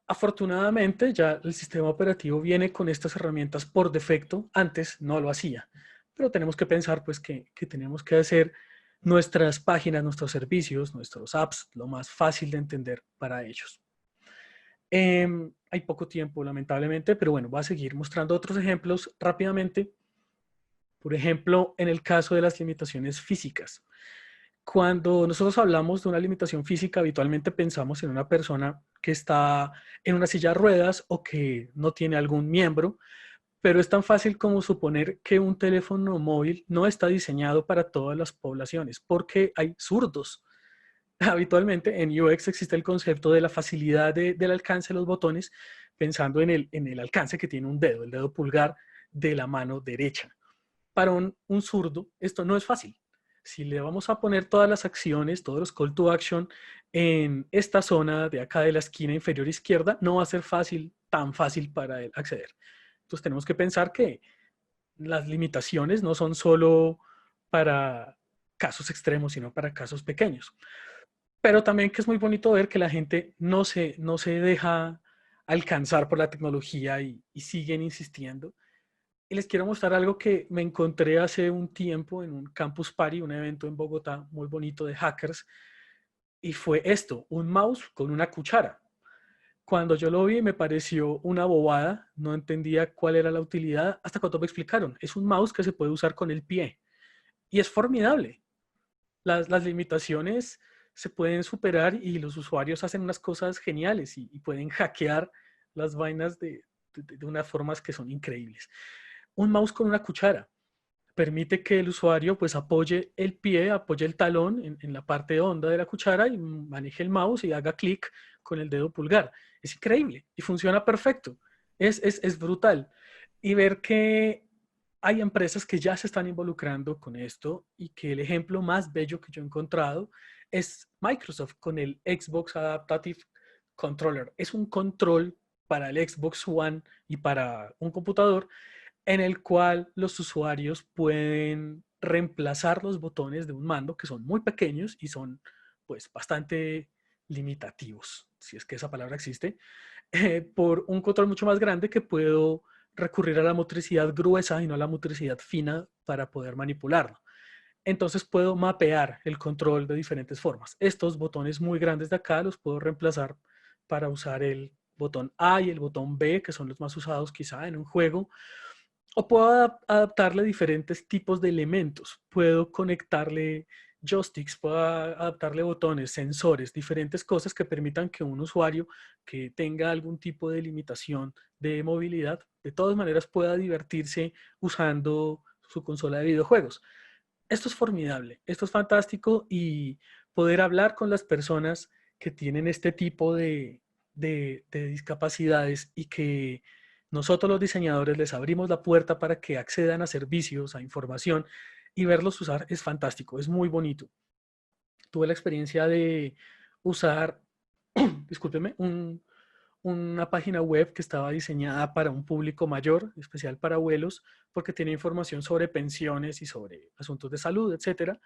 Afortunadamente, ya el sistema operativo viene con estas herramientas por defecto. Antes no lo hacía, pero tenemos que pensar pues que tenemos que hacer nuestras páginas, nuestros servicios, nuestros apps lo más fácil de entender para ellos. Hay poco tiempo, lamentablemente, pero bueno, voy a seguir mostrando otros ejemplos rápidamente. Por ejemplo, en el caso de las limitaciones físicas. Cuando nosotros hablamos de una limitación física, habitualmente pensamos en una persona que está en una silla de ruedas o que no tiene algún miembro, pero es tan fácil como suponer que un teléfono móvil no está diseñado para todas las poblaciones, porque hay zurdos. Habitualmente en UX existe el concepto de la facilidad del alcance de los botones, pensando en el alcance que tiene un dedo, el dedo pulgar de la mano derecha. Para un zurdo esto no es fácil. Si le vamos a poner todas las acciones, todos los call to action en esta zona de acá de la esquina inferior izquierda, no va a ser tan fácil para él acceder. Entonces tenemos que pensar que las limitaciones no son solo para casos extremos, sino para casos pequeños. Pero también que es muy bonito ver que la gente no se deja alcanzar por la tecnología y siguen insistiendo. Y les quiero mostrar algo que me encontré hace un tiempo en un Campus Party, un evento en Bogotá muy bonito de hackers. Y fue esto, un mouse con una cuchara. Cuando yo lo vi me pareció una bobada, no entendía cuál era la utilidad, hasta cuando me explicaron. Es un mouse que se puede usar con el pie. Y es formidable. Las limitaciones se pueden superar y los usuarios hacen unas cosas geniales y pueden hackear las vainas de unas formas que son increíbles. Un mouse con una cuchara permite que el usuario pues apoye el pie, apoye el talón en la parte honda de la cuchara y maneje el mouse y haga clic con el dedo pulgar. Es increíble y funciona perfecto. Es brutal. Y ver que hay empresas que ya se están involucrando con esto y que el ejemplo más bello que yo he encontrado es Microsoft con el Xbox Adaptive Controller. Es un control para el Xbox One y para un computador en el cual los usuarios pueden reemplazar los botones de un mando que son muy pequeños y son pues bastante limitativos, si es que esa palabra existe, por un control mucho más grande que puedo recurrir a la motricidad gruesa y no a la motricidad fina para poder manipularlo. Entonces puedo mapear el control de diferentes formas. Estos botones muy grandes de acá los puedo reemplazar para usar el botón A y el botón B, que son los más usados quizá en un juego. O puedo adaptarle diferentes tipos de elementos. Puedo conectarle joysticks, puedo adaptarle botones, sensores, diferentes cosas que permitan que un usuario que tenga algún tipo de limitación de movilidad, de todas maneras pueda divertirse usando su consola de videojuegos. Esto es formidable, esto es fantástico y poder hablar con las personas que tienen este tipo de discapacidades y que nosotros los diseñadores les abrimos la puerta para que accedan a servicios, a información y verlos usar es fantástico, es muy bonito. Tuve la experiencia de usar, discúlpeme, una página web que estaba diseñada para un público mayor, especial para abuelos, porque tiene información sobre pensiones y sobre asuntos de salud, etc.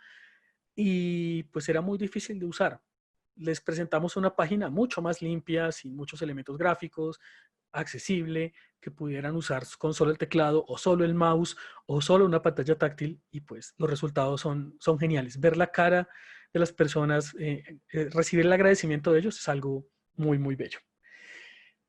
Y pues era muy difícil de usar. Les presentamos una página mucho más limpia, sin muchos elementos gráficos, accesible, que pudieran usar con solo el teclado o solo el mouse o solo una pantalla táctil y pues los resultados son geniales. Ver la cara de las personas, recibir el agradecimiento de ellos es algo muy, muy bello.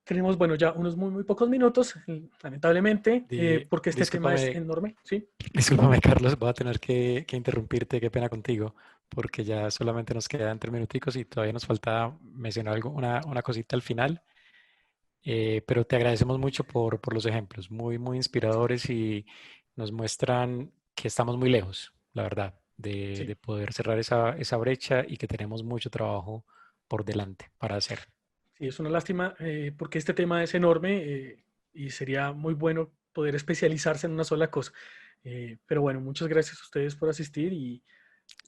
Tenemos, bueno, ya unos muy pocos minutos, lamentablemente, porque este tema es Discúlpame, enorme, ¿sí? discúlpame, Carlos, voy a tener que interrumpirte, qué pena contigo, porque ya solamente nos quedan 3 minuticos y todavía nos falta mencionar una cosita al final. Pero te agradecemos mucho por los ejemplos, muy inspiradores y nos muestran que estamos muy lejos, la verdad, de, Sí, de poder cerrar esa brecha y que tenemos mucho trabajo por delante para hacer. sí, es una lástima porque este tema es enorme y sería muy bueno poder especializarse en una sola cosa. Pero bueno, muchas gracias a ustedes por asistir y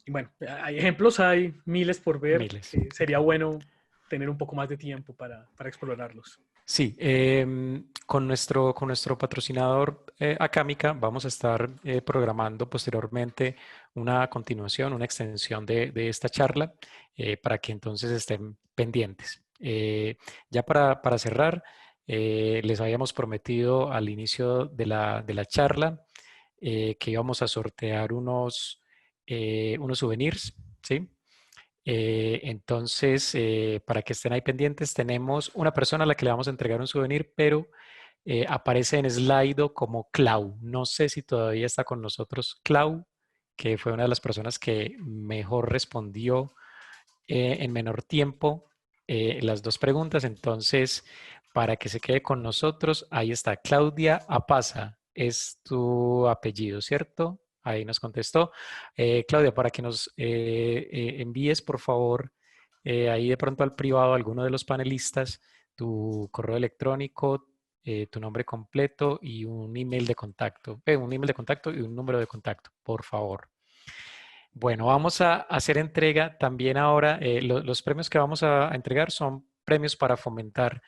bueno, hay ejemplos, hay miles por ver. Miles. Sería bueno tener un poco más de tiempo para explorarlos. Sí, con nuestro patrocinador Acámica vamos a estar programando posteriormente una continuación, una extensión de esta charla para que entonces estén pendientes. Ya para cerrar, les habíamos prometido al inicio de la charla que íbamos a sortear unos souvenirs, ¿sí? Entonces, para que estén ahí pendientes, tenemos una persona a la que le vamos a entregar un souvenir, pero aparece en Slido como Clau. No sé si todavía está con nosotros Clau, que fue una de las personas que mejor respondió en menor tiempo las dos preguntas. Entonces, para que se quede con nosotros, ahí está Claudia Apaza. Es tu apellido, ¿cierto? Ahí nos contestó. Claudia, para que nos envíes, por favor, ahí de pronto al privado a alguno de los panelistas tu correo electrónico, tu nombre completo y un email de contacto. Un email de contacto y un número de contacto, por favor. Bueno, vamos a hacer entrega también ahora. Los premios que vamos a entregar son premios para fomentar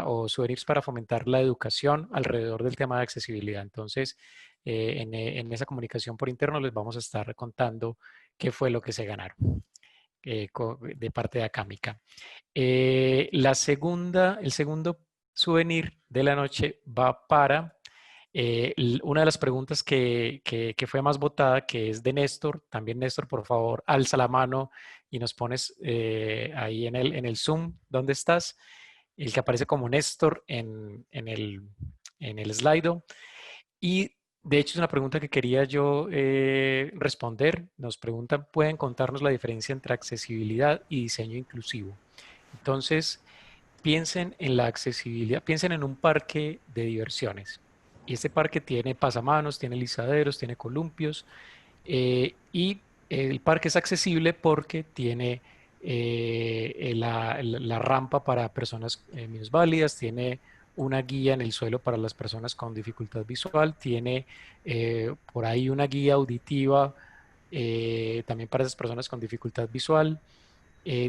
o souvenirs para fomentar la educación alrededor del tema de accesibilidad. Entonces, en esa comunicación por interno les vamos a estar contando qué fue lo que se ganaron de parte de Acámica. El segundo souvenir de la noche va para una de las preguntas que fue más votada, que es de Néstor. También, Néstor, por favor, alza la mano y nos pones ahí en el Zoom dónde estás, el que aparece como Néstor en el Slido. Y de hecho es una pregunta que quería yo responder. Nos preguntan, ¿pueden contarnos la diferencia entre accesibilidad y diseño inclusivo? Entonces, piensen en la accesibilidad, piensen en un parque de diversiones. Y este parque tiene pasamanos, tiene lizaderos, tiene columpios. Y el parque es accesible porque tiene la rampa para personas minusválidas, tiene una guía en el suelo para las personas con dificultad visual, tiene por ahí una guía auditiva también para esas personas con dificultad visual.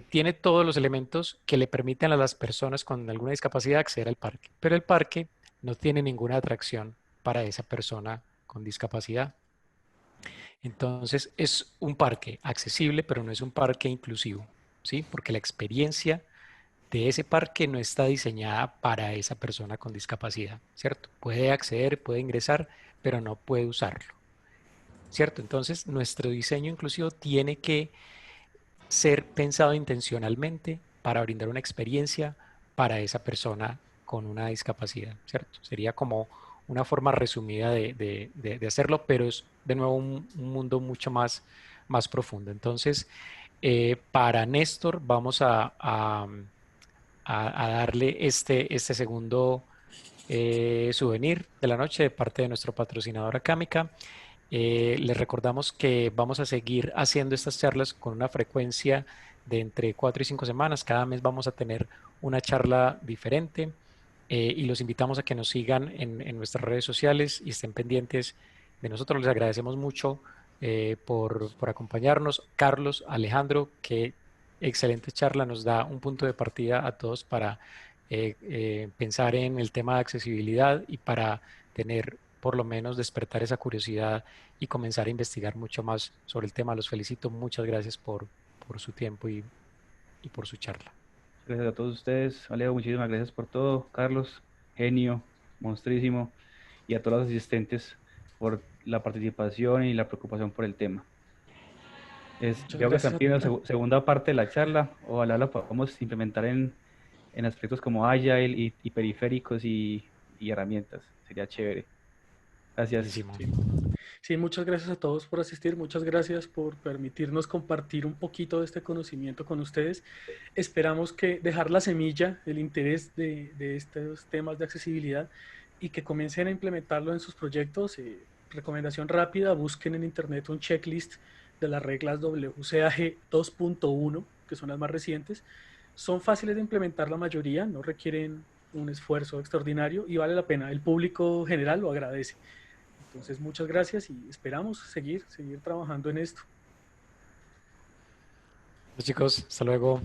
Tiene todos los elementos que le permiten a las personas con alguna discapacidad acceder al parque, pero el parque no tiene ninguna atracción para esa persona con discapacidad. Entonces es un parque accesible, pero no es un parque inclusivo, ¿sí? Porque la experiencia de ese parque no está diseñada para esa persona con discapacidad, ¿cierto? Puede acceder, puede ingresar, pero no puede usarlo, ¿cierto? Entonces nuestro diseño inclusivo tiene que ser pensado intencionalmente para brindar una experiencia para esa persona con una discapacidad, ¿cierto? Sería como una forma resumida de hacerlo, pero es de nuevo un mundo mucho más profundo. Entonces, para Néstor vamos a darle este segundo souvenir de la noche de parte de nuestro patrocinador Acámica. Les recordamos que vamos a seguir haciendo estas charlas con una frecuencia de entre 4 y 5 semanas. Cada mes vamos a tener una charla diferente y los invitamos a que nos sigan en nuestras redes sociales y estén pendientes de nosotros. Les agradecemos mucho por acompañarnos. Carlos, Alejandro, qué excelente charla. Nos da un punto de partida a todos para pensar en el tema de accesibilidad y para tener por lo menos despertar esa curiosidad y comenzar a investigar mucho más sobre el tema. Los felicito, muchas gracias por su tiempo y por su charla. Gracias a todos ustedes. Alejo, muchísimas gracias por todo. Carlos, genio, monstrísimo. Y a todos los asistentes por la participación y la preocupación por el tema. Creo que gracias están a pidiendo ti. segunda parte de la charla. Ojalá la podamos implementar en en aspectos como Agile y periféricos y herramientas. Sería chévere. Gracias. Buenísimo. Sí. Sí, muchas gracias a todos por asistir, muchas gracias por permitirnos compartir un poquito de este conocimiento con ustedes. Esperamos que dejar la semilla, el interés de estos temas de accesibilidad y que comiencen a implementarlo en sus proyectos. Recomendación rápida, busquen en internet un checklist de las reglas WCAG 2.1, que son las más recientes. Son fáciles de implementar la mayoría, no requieren un esfuerzo extraordinario y vale la pena. El público general lo agradece. Entonces, muchas gracias y esperamos seguir trabajando en esto. Chicos, hasta luego.